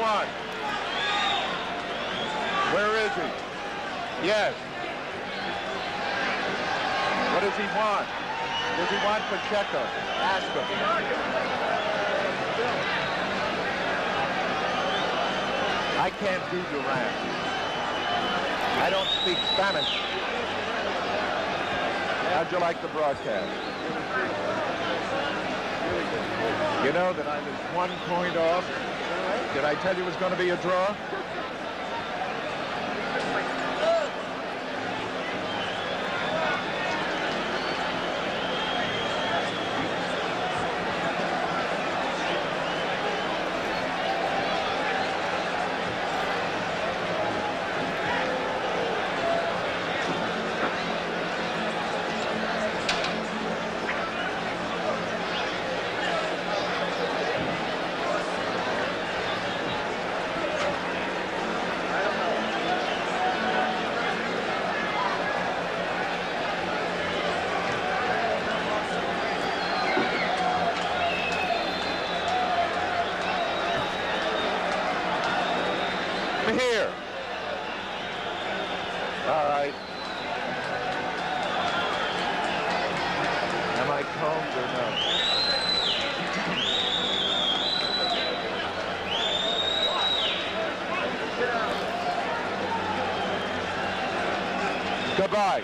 Speaker 2: want? Where is he? Yes. What does he want? Does he want Pacheco? Ask him. I can't do Durán. I don't speak Spanish. How'd you like the broadcast? You know that I was 1 point off. Did I tell you it was going to be a draw? Here. All right. Am I combed or no? Goodbye.